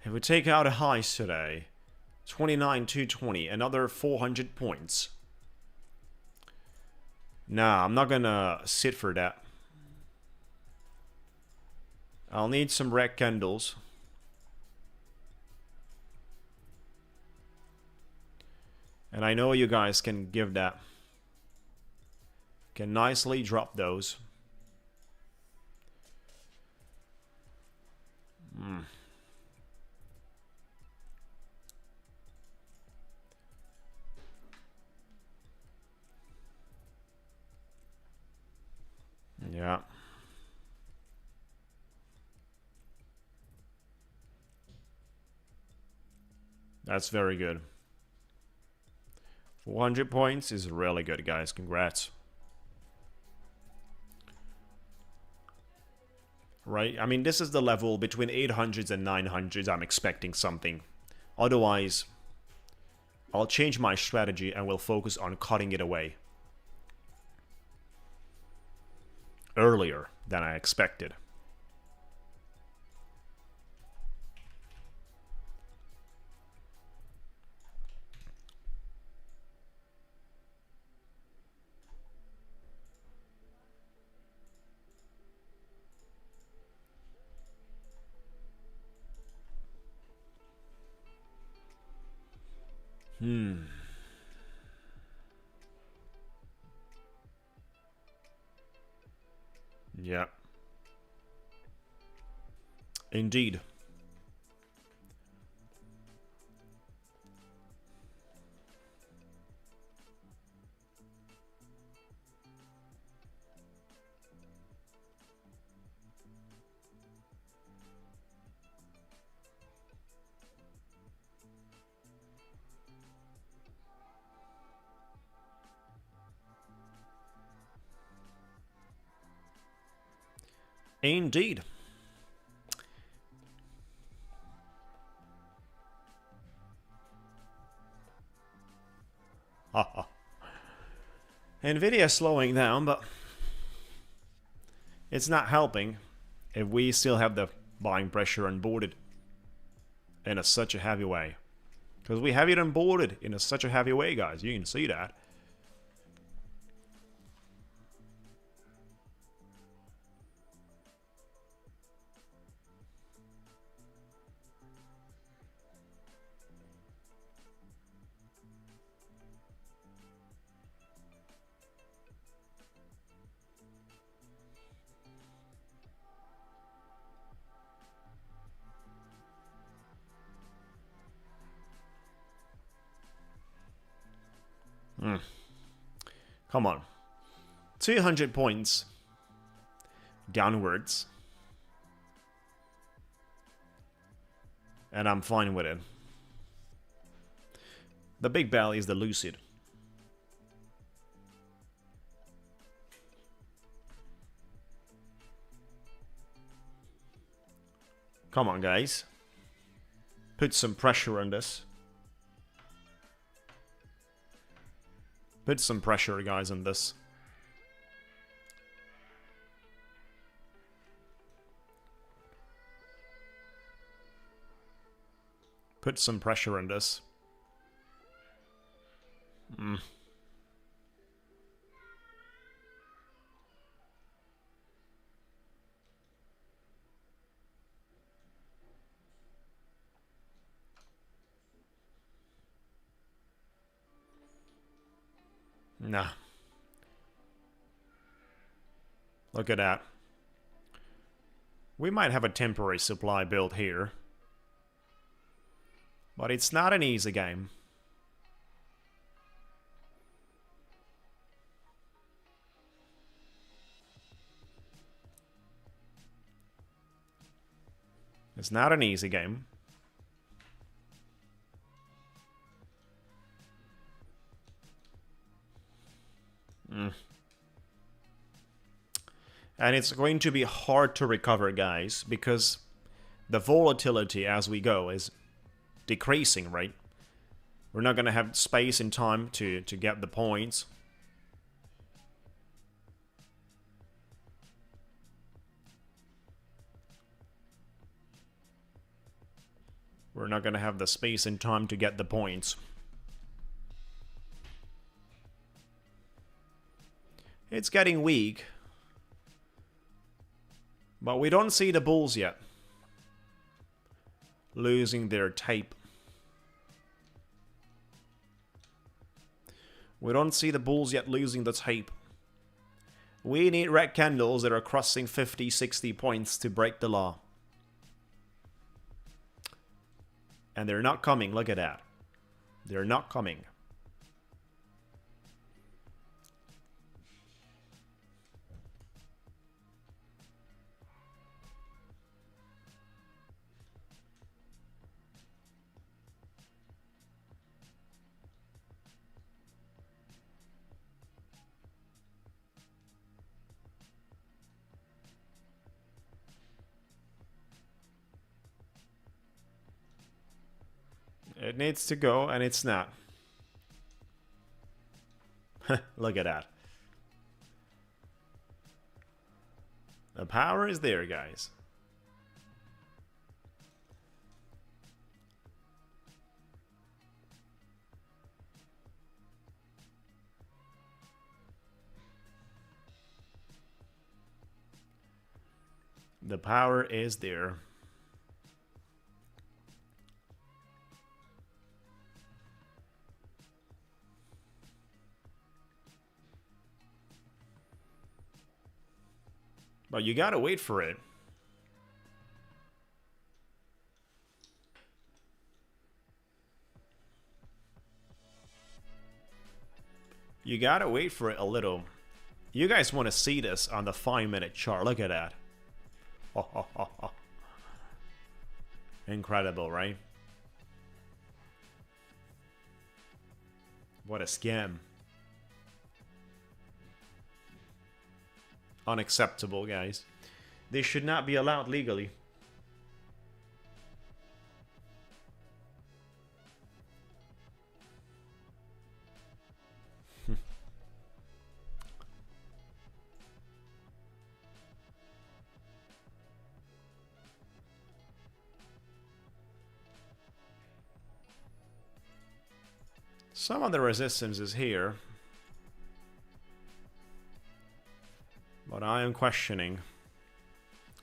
A: If we take out a highs today, 29,220, another 400 points. Nah, I'm not gonna sit for that. I'll need some red candles. And I know you guys can give that. Can nicely drop those. Yeah. That's very good. 400 points is really good, guys. Congrats. Right? I mean, this is the level between 800s and 900s. I'm expecting something. Otherwise, I'll change my strategy and we'll focus on cutting it away earlier than I expected. Yeah. Indeed. Indeed. Nvidia slowing down, but it's not helping if we still have the buying pressure onboarded in such a heavy way. Because we have it onboarded in such a heavy way, guys. You can see that. Come on. 200 points downwards. And I'm fine with it. The big bell is the Lucid. Come on, guys. Put some pressure on this. Put some pressure, guys, on this. Put some pressure on this. Nah. Look at that. We might have a temporary supply build here. But it's not an easy game. It's not an easy game. And it's going to be hard to recover, guys, because the volatility as we go is decreasing, right? We're not going to have space and time to get the points. We're not going to have the space and time to get the points. It's getting weak. But we don't see the bulls yet losing their tape. We don't see the bulls yet losing the tape. We need red candles that are crossing 50, 60 points to break the law. And they're not coming, look at that. They're not coming. It needs to go, and it's not. Look at that. The power is there, guys. The power is there. But you gotta wait for it. You gotta wait for it a little. You guys want to see this on the 5-minute chart. Look at that. Incredible, right? What a scam. Unacceptable, guys. This should not be allowed legally. Some of the resistance is here, but I am questioning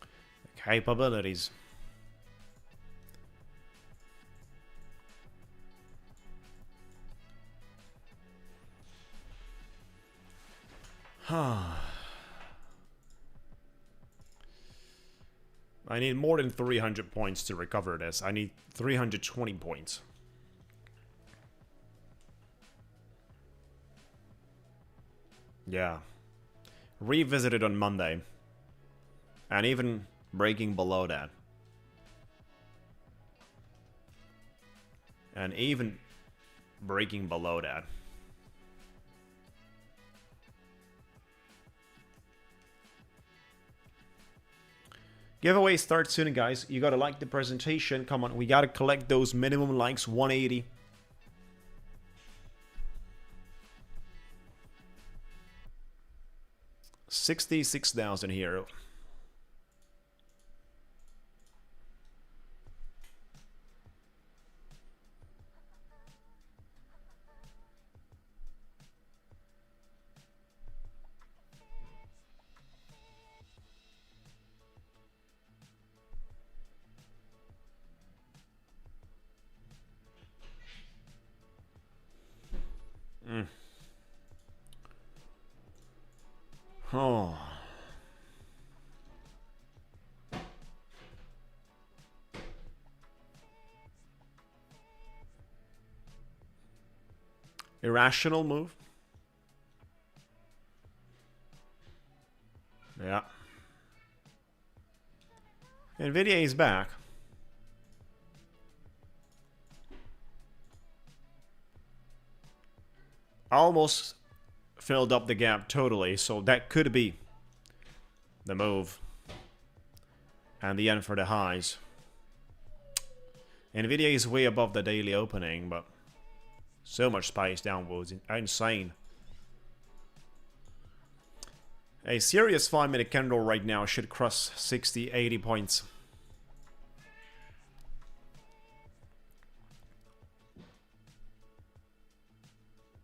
A: the capabilities. I need more than 300 points to recover this. I need 320 points. Yeah. Revisited on Monday. And even breaking below that. And even breaking below that. Giveaway starts soon, guys. You gotta like the presentation. Come on, we gotta collect those minimum likes, 180. $66,000 here. Oh. Irrational move. Yeah. Nvidia is back. Almost filled up the gap totally, so that could be the move. And the end for the highs. Nvidia is way above the daily opening, but so much space downwards. Insane. A serious 5-minute candle right now should cross 60, 80 points.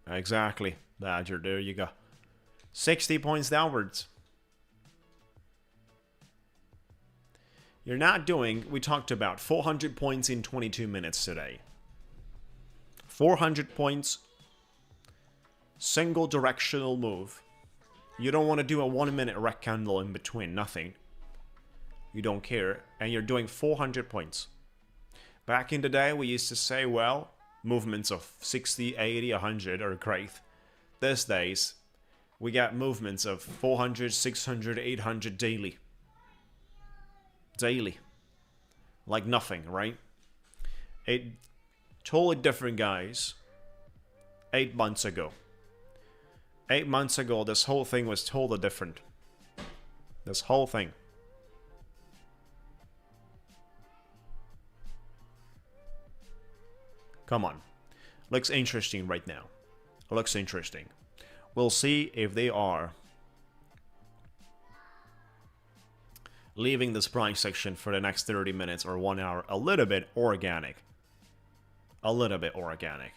A: Exactly, Badger, there you go. 60 points downwards. You're not doing, we talked about 400 points in 22 minutes today. 400 points, single directional move. You don't want to do a 1-minute red candle in between, nothing. You don't care, and you're doing 400 points. Back in the day, we used to say, well, movements of 60, 80, 100 are great. These days, we got movements of 400, 600, 800 daily. Daily. Like nothing, right? Totally different, guys. 8 months ago. 8 months ago, this whole thing was totally different. This whole thing. Come on. Looks interesting right now. Looks interesting. We'll see if they are leaving this price section for the next 30 minutes or 1 hour a little bit organic. A little bit organic.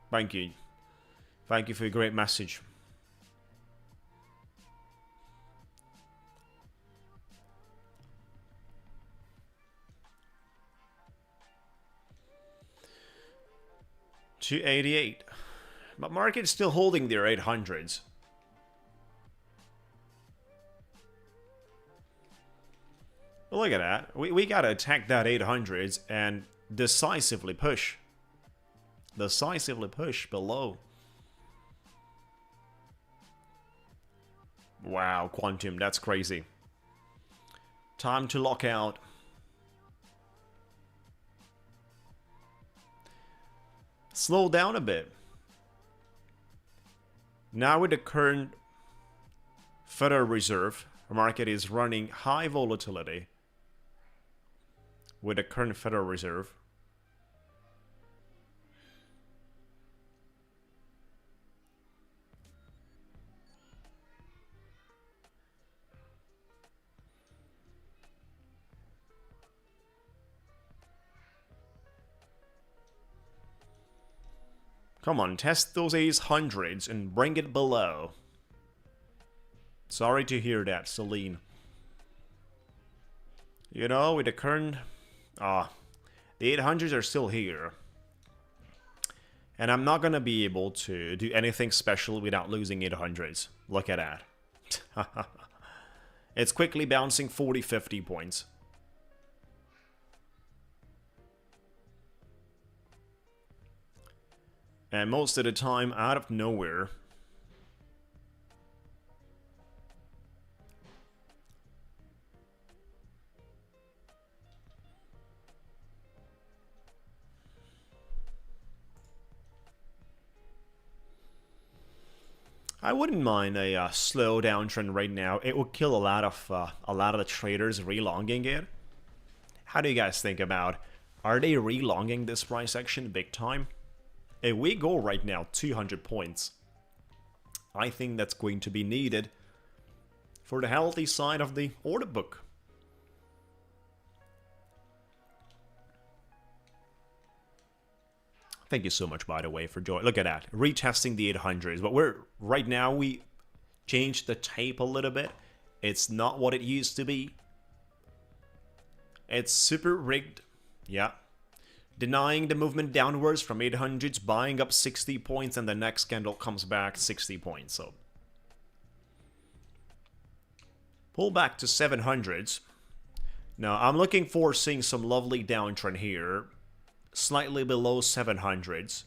A: Thank you. Thank you for your great message. $288. But market's still holding their 800s. Look at that. We gotta attack that 800s and decisively push. Decisively push below. Wow, Quantum, that's crazy. Time to lock out. Slow down a bit. Now with the current Federal Reserve, the market is running high volatility with the current Federal Reserve. Come on, test those 800s and bring it below. Sorry to hear that, Celine. You know, with the current... the 800s are still here. And I'm not gonna be able to do anything special without losing 800s. Look at that. It's quickly bouncing 40-50 points. And most of the time, out of nowhere... I wouldn't mind a slow downtrend right now. It would kill a lot of the traders relonging it. How do you guys think about? Are they relonging this price action big time? If we go right now 200 points, I think that's going to be needed for the healthy side of the order book. Thank you so much, by the way, for joining. Look at that. Retesting the 800s. But right now, we changed the tape a little bit. It's not what it used to be. It's super rigged. Yeah. Denying the movement downwards from 800s, buying up 60 points, and the next candle comes back 60 points. So pull back to 700s. Now, I'm looking for seeing some lovely downtrend here. Slightly below 700s,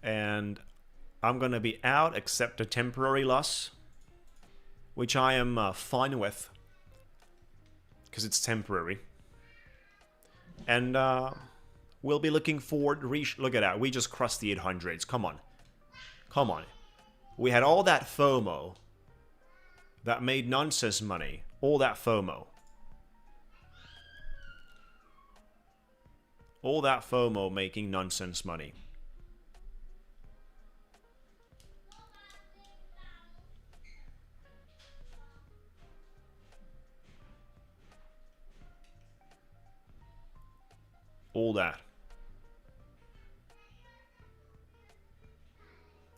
A: and I'm gonna be out except a temporary loss, which I am fine with because it's temporary. And we'll be looking forward. Look at that, we just crossed the 800s. Come on, come on. We had all that FOMO that made nonsense money. All that FOMO. All that FOMO making nonsense money. All that.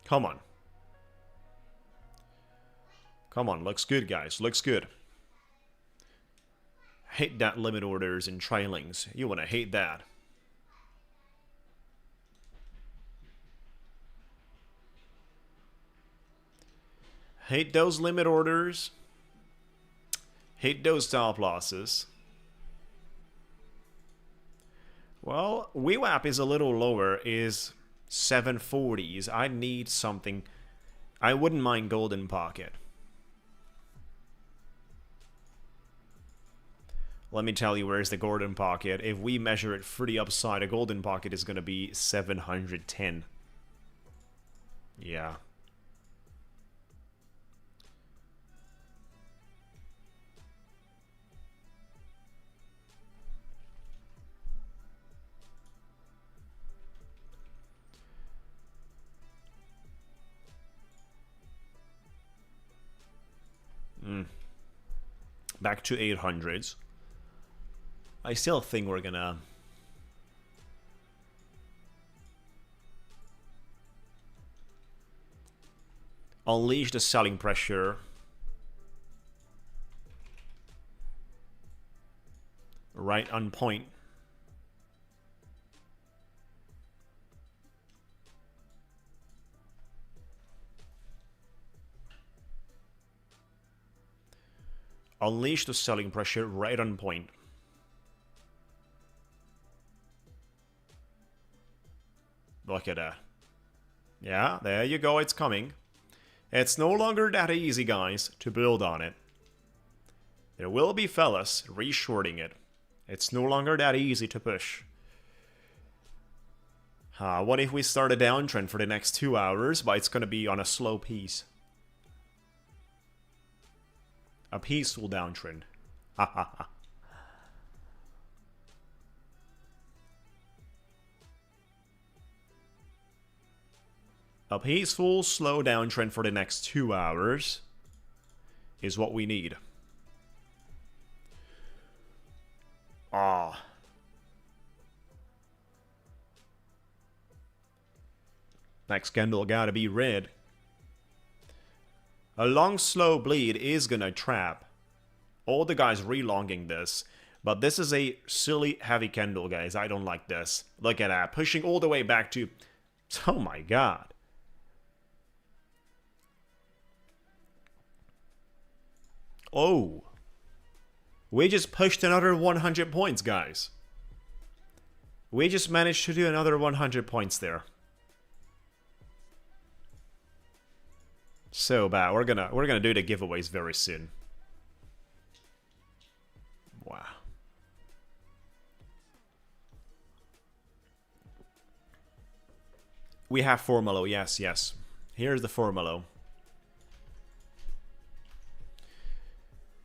A: Come on. Come on, looks good, guys. Looks good. Hate that limit orders and trailings. You want to hate that. Hate those limit orders. Hate those stop losses. Well, VWAP is a little lower, is 740s. I need something. I wouldn't mind golden pocket. Let me tell you where's the golden pocket. If we measure it for the upside, a golden pocket is going to be 710. Yeah. Back to 800s. I still think we're gonna unleash the selling pressure right on point. Unleash the selling pressure right on point. Look at that. Yeah, there you go, it's coming. It's no longer that easy, guys, to build on it. There will be fellas reshorting it. It's no longer that easy to push. What if we start a downtrend for the next 2 hours, but it's gonna be on a slow piece? A peaceful downtrend. Ha ha ha. A peaceful, slow downtrend for the next 2 hours is what we need. Next candle gotta be red. A long slow bleed is gonna trap all the guys relonging this. But this is a silly heavy candle, guys. I don't like this. Look at that. Pushing all the way back to... Oh my god. Oh. We just pushed another 100 points, guys. We just managed to do another 100 points there. So bad. We're gonna do the giveaways very soon. Wow. We have formula, yes, yes. Here's the formula.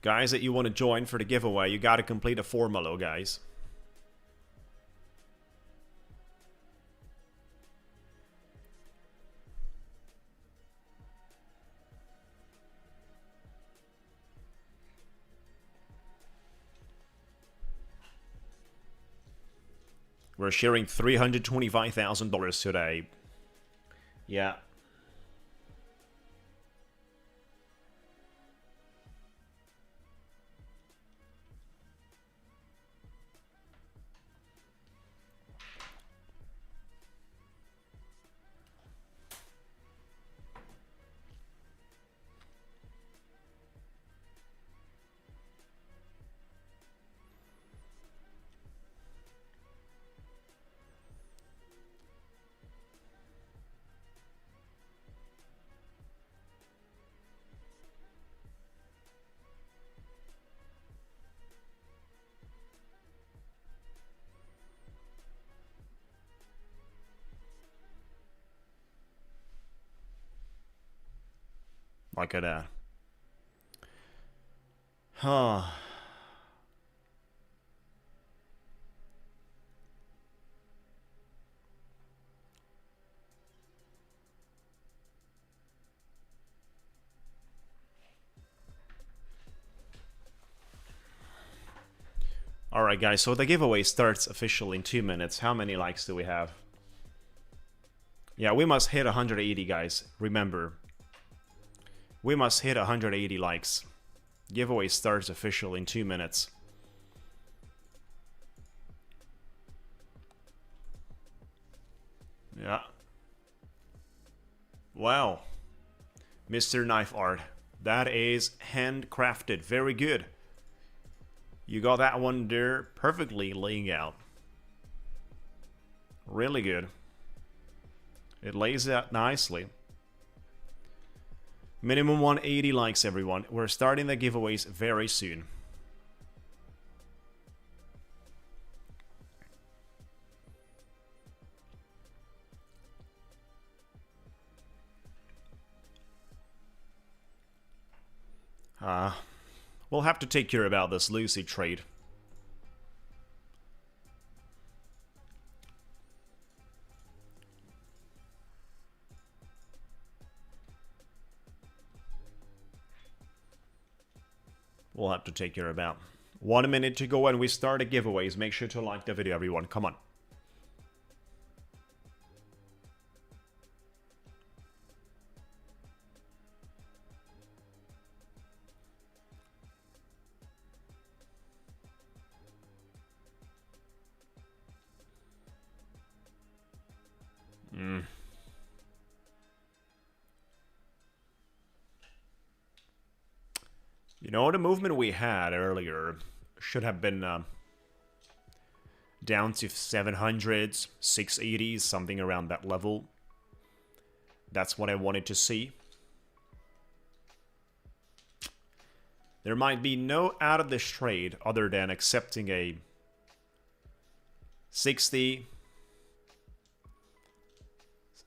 A: Guys that you want to join for the giveaway, you gotta complete a formula, guys. We're sharing $325,000 today. Yeah. Look at that. Huh. Alright guys, so the giveaway starts officially in 2 minutes. How many likes do we have? Yeah, we must hit 180, guys. Remember. We must hit 180 likes. Giveaway starts officially in 2 minutes. Yeah. Wow. Mr. Knife Art. That is handcrafted. Very good. You got that one there perfectly laying out. Really good. It lays out nicely. Minimum 180 likes, everyone. We're starting the giveaways very soon. We'll have to take care about this Lucid trade. We'll have to take care about. 1 minute to go and we start the giveaways. Make sure to like the video, everyone. Come on. You know, the movement we had earlier should have been down to 700s, 680s, something around that level. That's what I wanted to see. There might be no out of this trade other than accepting a 60,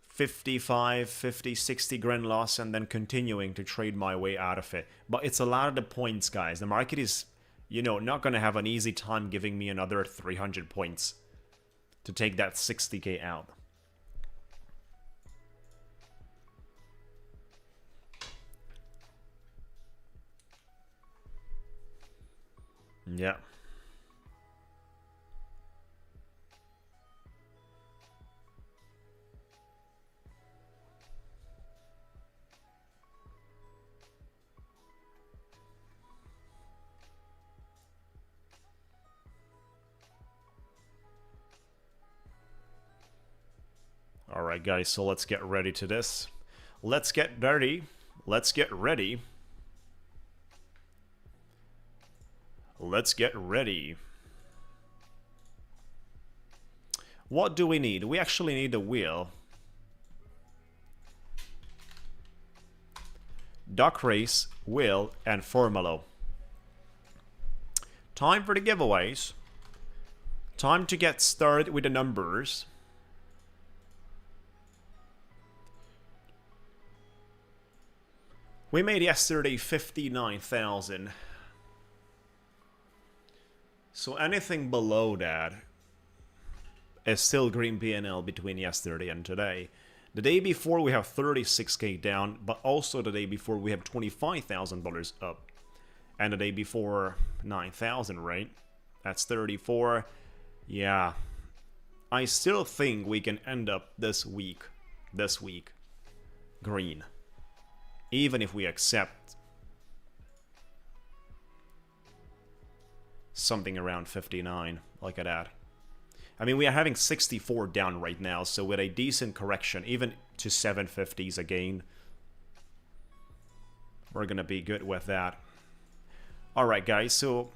A: 55, 50, 60 grand loss and then continuing to trade my way out of it. But it's a lot of the points, guys. The market is, you know, not going to have an easy time giving me another 300 points to take that 60k out. Yeah. Alright guys, so let's get ready to this. Let's get dirty. Let's get ready. Let's get ready. What do we need? We actually need a wheel. Duck race, wheel, and formula. Time for the giveaways. Time to get started with the numbers. We made yesterday 59,000. So anything below that is still green PNL between yesterday and today. The day before we have 36k down, but also the day before we have $25,000 up. And the day before 9,000, right? That's 34. Yeah. I still think we can end up this week green. Even if we accept something around 59, look at that. I mean, we are having 64 down right now, so with a decent correction, even to 750s again, we're gonna be good with that. Alright guys, so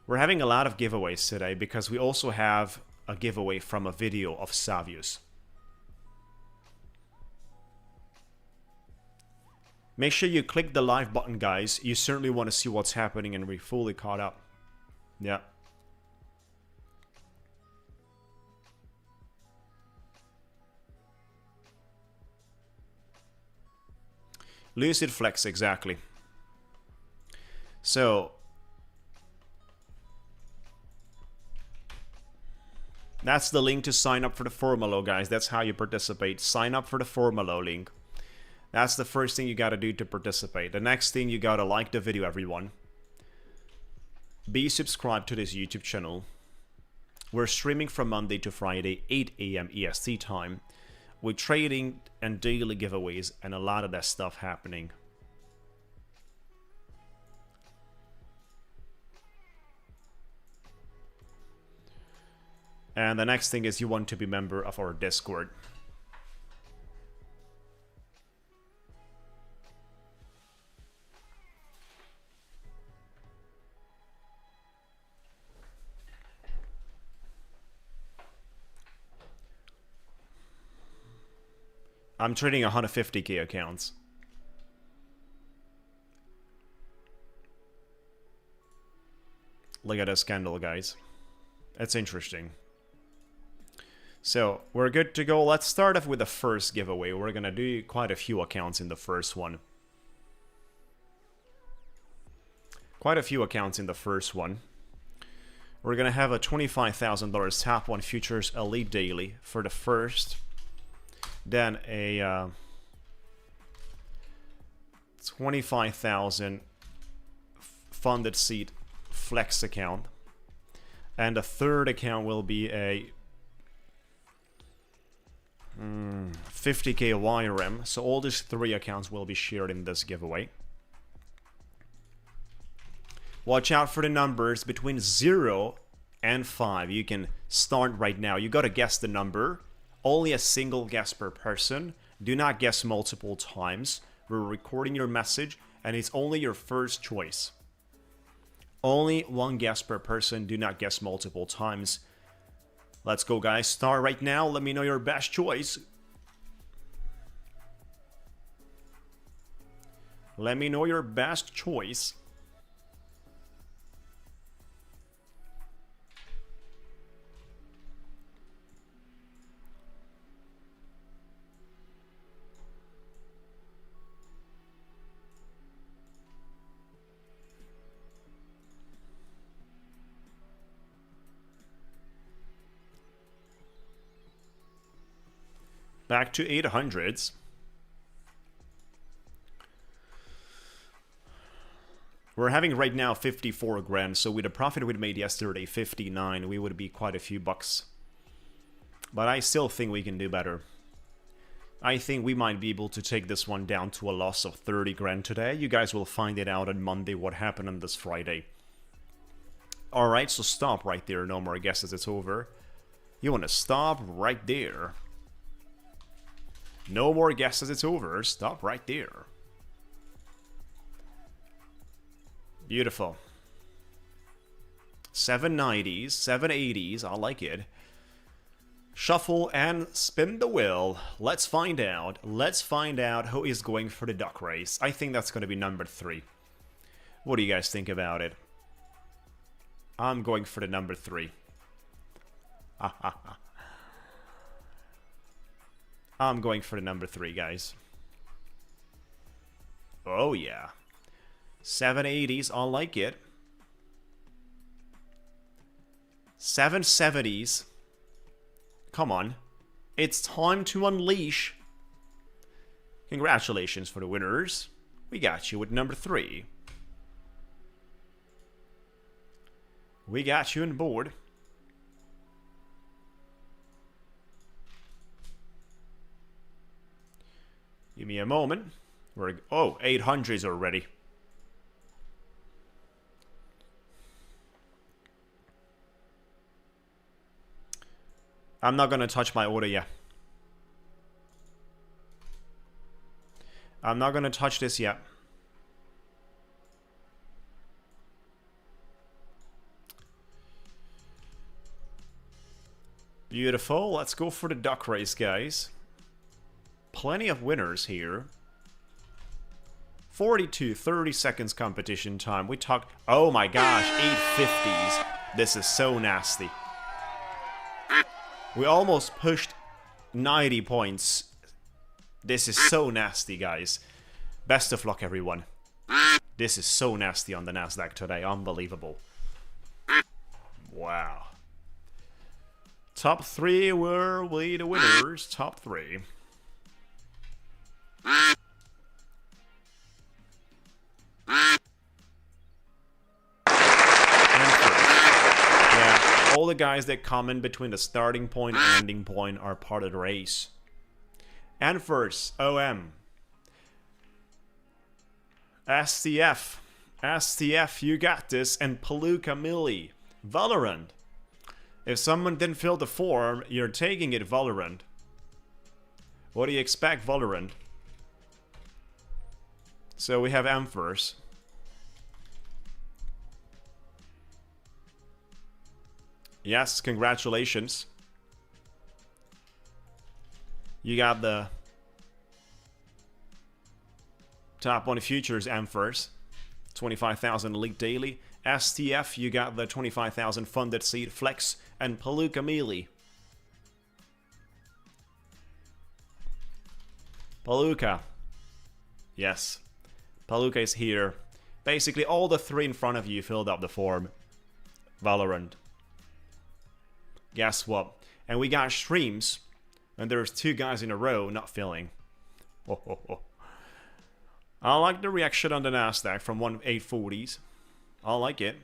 A: we're having a lot of giveaways today because we also have a giveaway from a video of Savius. Make sure you click the live button, guys. You certainly want to see what's happening and be fully caught up. Yeah. Lucid Flex, exactly. So that's the link to sign up for the formula, guys. That's how you participate. Sign up for the formula link. That's the first thing you gotta do to participate. The next thing, you gotta like the video, everyone. Be subscribed to this YouTube channel. We're streaming from Monday to Friday, 8 AM EST time, with trading and daily giveaways and a lot of that stuff happening. And the next thing is you want to be a member of our Discord. I'm trading 150k accounts. Look at this candle, guys. It's interesting. So, we're good to go. Let's start off with the first giveaway. We're gonna do quite a few accounts in the first one. Quite a few accounts in the first one. We're gonna have a $25,000 Top 1 Futures Elite Daily for the first. Then a 25,000 FundedSeat Flex account. And the third account will be a 50k YRM. So all these three accounts will be shared in this giveaway. Watch out for the numbers between 0 and 5. You can start right now. You gotta guess the number. Only a single guess per person. Do not guess multiple times. We're recording your message and it's only your first choice. Only one guess per person. Do not guess multiple times. Let's go, guys. Start right now. Let me know your best choice. Let me know your best choice. Back to 800s. We're having right now 54 grand, so with the profit we made yesterday, 59, we would be quite a few bucks. But I still think we can do better. I think we might be able to take this one down to a loss of 30 grand today. You guys will find it out on Monday what happened on this Friday. Alright, so stop right there. No more guesses, it's over. You want to stop right there. No more guesses, it's over. Stop right there. Beautiful. 790s, 780s, I like it. Shuffle and spin the wheel. Let's find out. Let's find out who is going for the duck race. I think that's going to be number 3. What do you guys think about it? I'm going for the number 3. I'm going for the number 3, guys. Oh, yeah. 780s, I like it. 770s. Come on. It's time to unleash. Congratulations for the winners. We got you with number 3. We got you on board. Give me a moment. Oh, 800s already. I'm not gonna touch my order yet. I'm not gonna touch this yet. Beautiful. Let's go for the duck race, guys. Plenty of winners here. 30 seconds competition time. We talked... Oh my gosh, 850s. This is so nasty. We almost pushed 90 points. This is so nasty, guys. Best of luck, everyone. This is so nasty on the Nasdaq today. Unbelievable. Wow. Top 3 were we the winners. Top 3. Yeah, all the guys that come in between the starting point and ending point are part of the race. And first, OM. STF, you got this. And Palooka Millie. Valorant. If someone didn't fill the form, you're taking it, Valorant. What do you expect, Valorant? So we have M first. Yes, congratulations. You got the top 1 futures M first. 25,000 elite daily. STF, you got the 25,000 funded seat flex. And Palooka Melee. Palooka. Yes. Palooka is here. Basically, all the 3 in front of you filled up the form. Valorant. Guess what? And we got streams. And there's 2 guys in a row not filling. I like the reaction on the Nasdaq from 840s. I like it.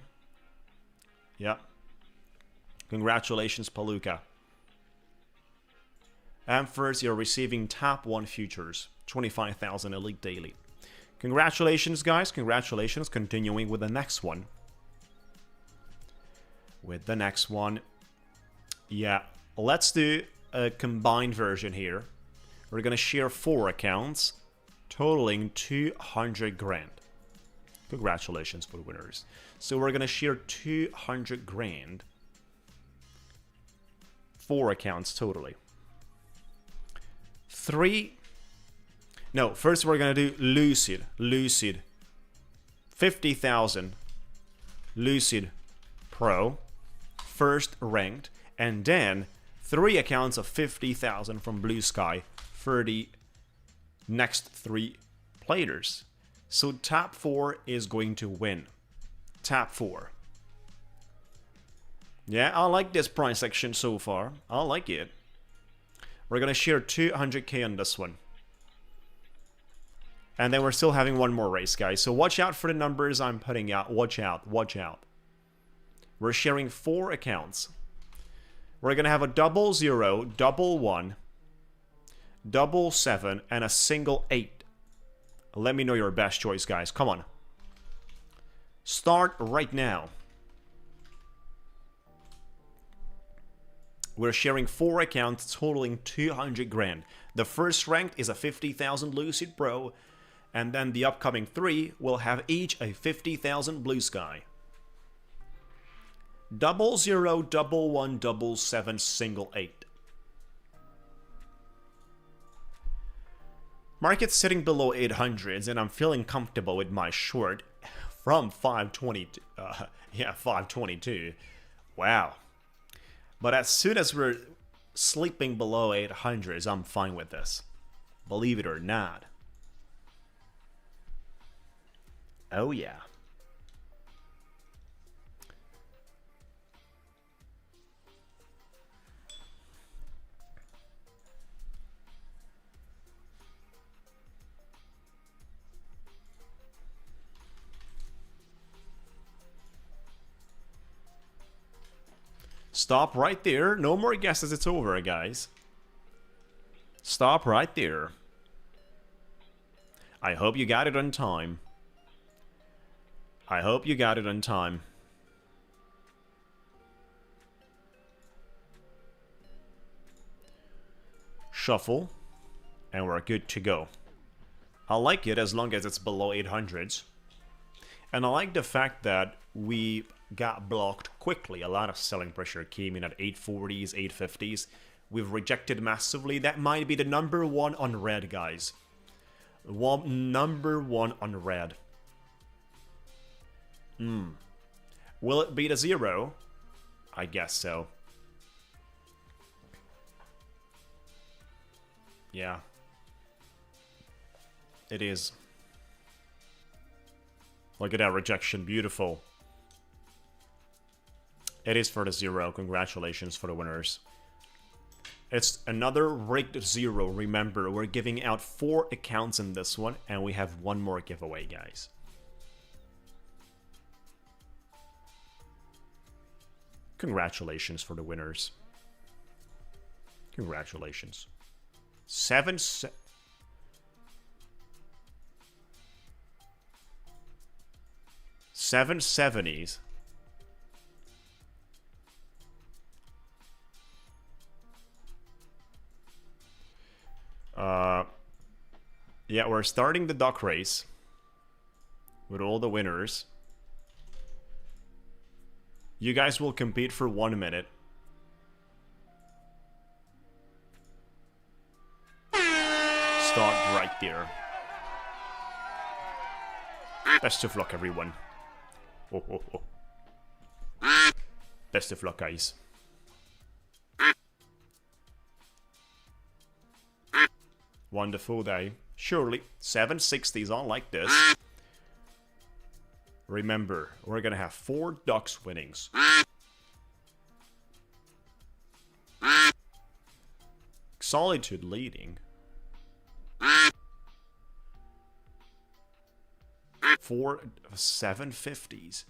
A: Yeah. Congratulations, Palooka. And first, you're receiving top 1 futures. 25,000 elite daily. Congratulations, guys. Congratulations. Continuing with the next one. Yeah. Let's do a combined version here. We're going to share 4 accounts. Totaling 200 grand. Congratulations for the winners. So we're going to share 200 grand. 4 accounts totally. 3. No, first we're going to do Lucid. 50,000. Lucid Pro. First ranked. And then 3 accounts of 50,000 from Blusky for the next 3 players. So top 4 is going to win. Top 4. Yeah, I like this price section so far. I like it. We're going to share 200k on this one. And then we're still having one more race, guys. So watch out for the numbers I'm putting out. Watch out. Watch out. We're sharing 4 accounts. We're going to have a 00, 11, 7, and a single 8. Let me know your best choice, guys. Come on. Start right now. We're sharing 4 accounts totaling 200 grand. The first ranked is a 50,000 Lucid Pro, and then the upcoming 3 will have each a 50,000 Blusky. 00, 11, 7, single 8. Market's sitting below 800s, and I'm feeling comfortable with my short from 522. 522. Wow. But as soon as we're sleeping below 800s, I'm fine with this. Believe it or not. Oh yeah. Stop right there. No more guesses. It's over, guys. Stop right there. I hope you got it on time. I hope you got it on time. Shuffle. And we're good to go. I like it as long as it's below 800s. And I like the fact that we got blocked quickly. A lot of selling pressure came in at 840s, 850s. We've rejected massively. That might be the number 1 on red, guys. Number 1 on red. Will it be the 0? I guess so. Yeah. It is. Look at that rejection. Beautiful. It is for the 0. Congratulations for the winners. It's another rigged 0. Remember, we're giving out 4 accounts in this one, and we have 1 more giveaway, guys. Congratulations for the winners. Congratulations. 770s. Yeah, we're starting the duck race with all the winners. You guys will compete for 1 minute. Start right there. Best of luck, everyone. Oh, oh, oh. Best of luck, guys. Wonderful day. Surely, 760s on like this. Remember, we're gonna have 4 ducks winnings. Solitude leading. 4 750s.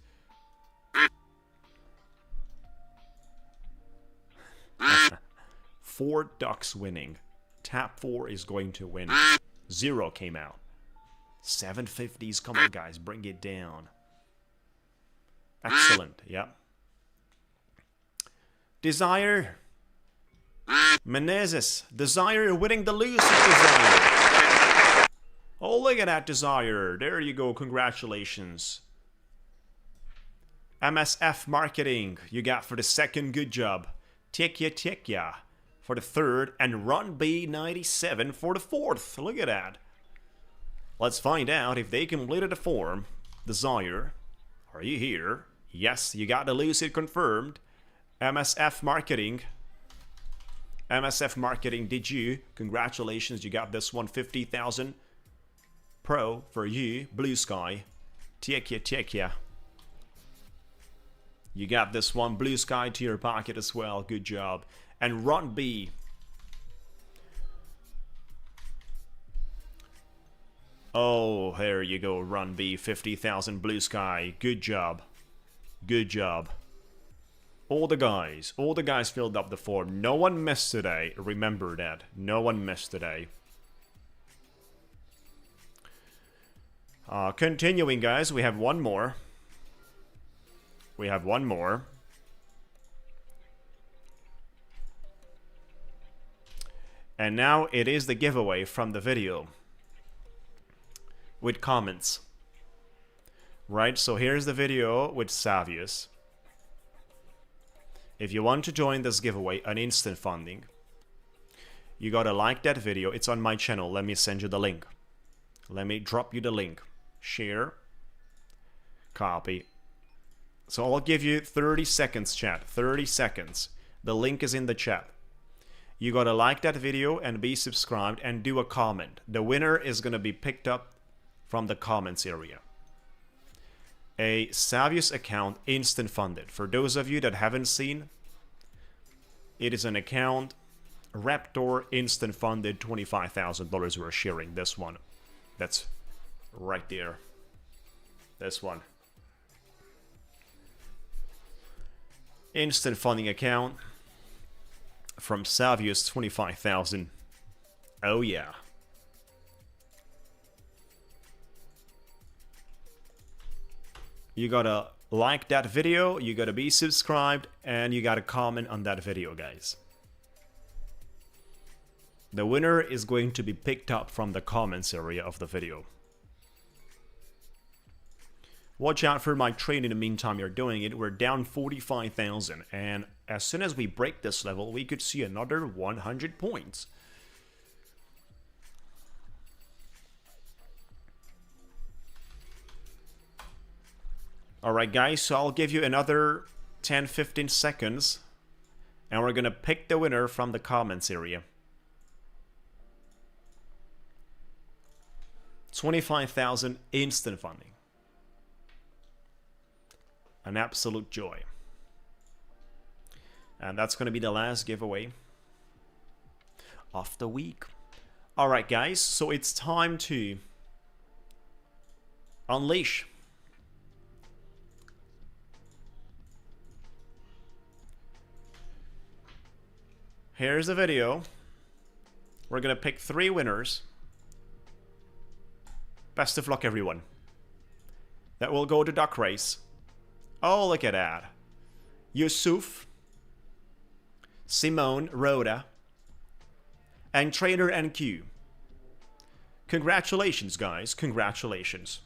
A: Four ducks winning. Tap 4 is going to win. 0 came out. 750s. Come on, guys. Bring it down. Excellent. Yep. Desire. Menezes. Desire winning the Lucid Desire. Oh, look at that Desire. There you go. Congratulations. MSF Marketing. You got for the 2nd. Good job. Take ya. For the 3rd, and Run B97 for the 4th. Look at that. Let's find out if they completed the form. Desire, are you here? Yes, you got the Lucid confirmed. MSF Marketing. MSF Marketing, did you? Congratulations, you got this one. 50,000 Pro for you. Blusky. Take ya. You got this one. Blusky to your pocket as well. Good job. And Run B. Oh, there you go. Run B. 50,000 Blusky. Good job. Good job. All the guys filled up the form. No one missed today. Remember that. No one missed today. Continuing, guys. We have one more. And now it is the giveaway from the video with comments. Right, so here's the video with Savius. If you want to join this giveaway, an instant funding, you gotta like that video. It's on my channel. Let me send you the link. Let me drop you the link. Share. Copy. So I'll give you 30 seconds, chat. 30 seconds. The link is in the chat. You gotta like that video and be subscribed and do a comment. The winner is gonna be picked up from the comments area. A Savius account instant funded. For those of you that haven't seen, it is an account Raptor instant funded $25,000 we're sharing. This one. That's right there. This one. Instant funding account from Savius 25,000. Oh yeah. You gotta like that video, you gotta be subscribed, and you gotta comment on that video, guys. The winner is going to be picked up from the comments area of the video. Watch out for my trade in the meantime you're doing it. We're down 45,000, and as soon as we break this level, we could see another 100 points. Alright guys, so I'll give you another 10-15 seconds, and we're gonna pick the winner from the comments area. 25,000 instant funding. An absolute joy. And that's gonna be the last giveaway of the week. Alright guys, so it's time to unleash. Here's the video. We're gonna pick 3 winners. Best of luck, everyone. That will go to duck race. Oh, look at that. Yusuf, Simone, Rhoda, and Trader NQ. Congratulations, guys. Congratulations.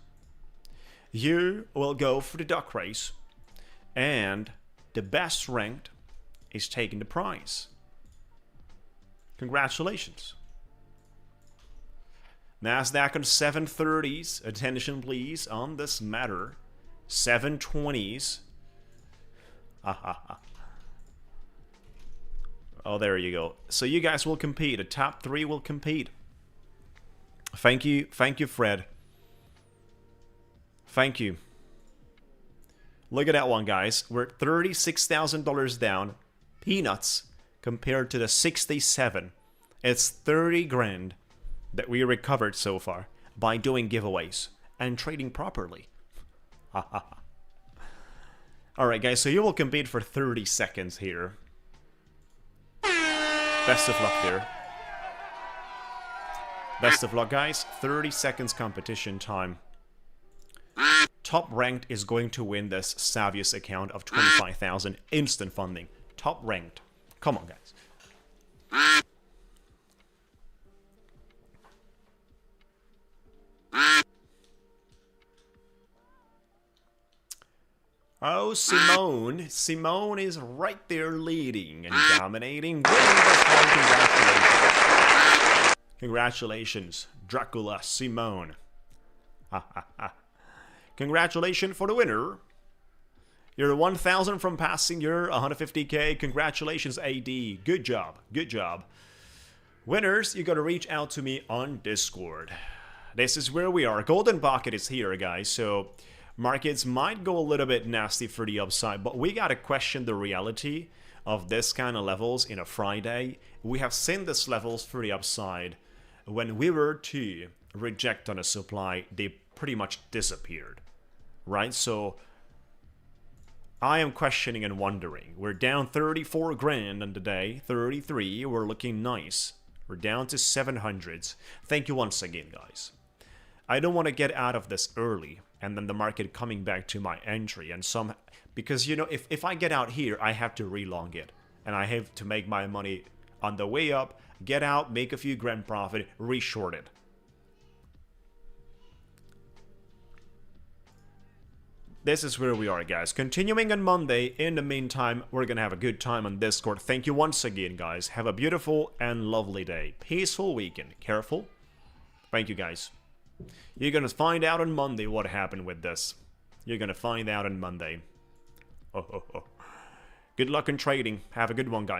A: You will go for the duck race, and the best ranked is taking the prize. Congratulations. Nasdaq on 730s. Attention please on this matter. 720s. Oh, there you go. So you guys will compete. The top 3 will compete. Thank you, Fred. Thank you. Look at that one, guys. We're $36,000 down. Peanuts. Compared to the 67, it's 30 grand that we recovered so far by doing giveaways and trading properly. Alright guys, so you will compete for 30 seconds here. Best of luck there. Best of luck guys, 30 seconds competition time. Top ranked is going to win this Savius account of 25,000 instant funding. Top ranked. Come on, guys. Oh, Simone. Simone is right there leading and dominating. Congratulations. Congratulations, Dracula Simone. Congratulations for the winner. You're 1,000 from passing your 150k. Congratulations, AD. Good job. Good job. Winners, you gotta reach out to me on Discord. This is where we are. Golden bucket is here, guys. So markets might go a little bit nasty for the upside, but we gotta question the reality of this kind of levels in a Friday. We have seen this levels for the upside. When we were to reject on a supply, they pretty much disappeared, right? So I am questioning and wondering. We're down 34 grand on the day, 33. We're looking nice. We're down to 700s. Thank you once again, guys. I don't want to get out of this early and then the market coming back to my entry and some, because you know, if I get out here, I have to relong it and I have to make my money On the way up, get out, make a few grand profit, reshort it. This is where we are, guys. Continuing on Monday. In the meantime, we're gonna have a good time on Discord. Thank you once again, guys. Have a beautiful and lovely day. Peaceful weekend. Careful. Thank you, guys. You're gonna find out on Monday what happened with this. You're gonna find out on Monday. Good luck in trading. Have a good one, guys.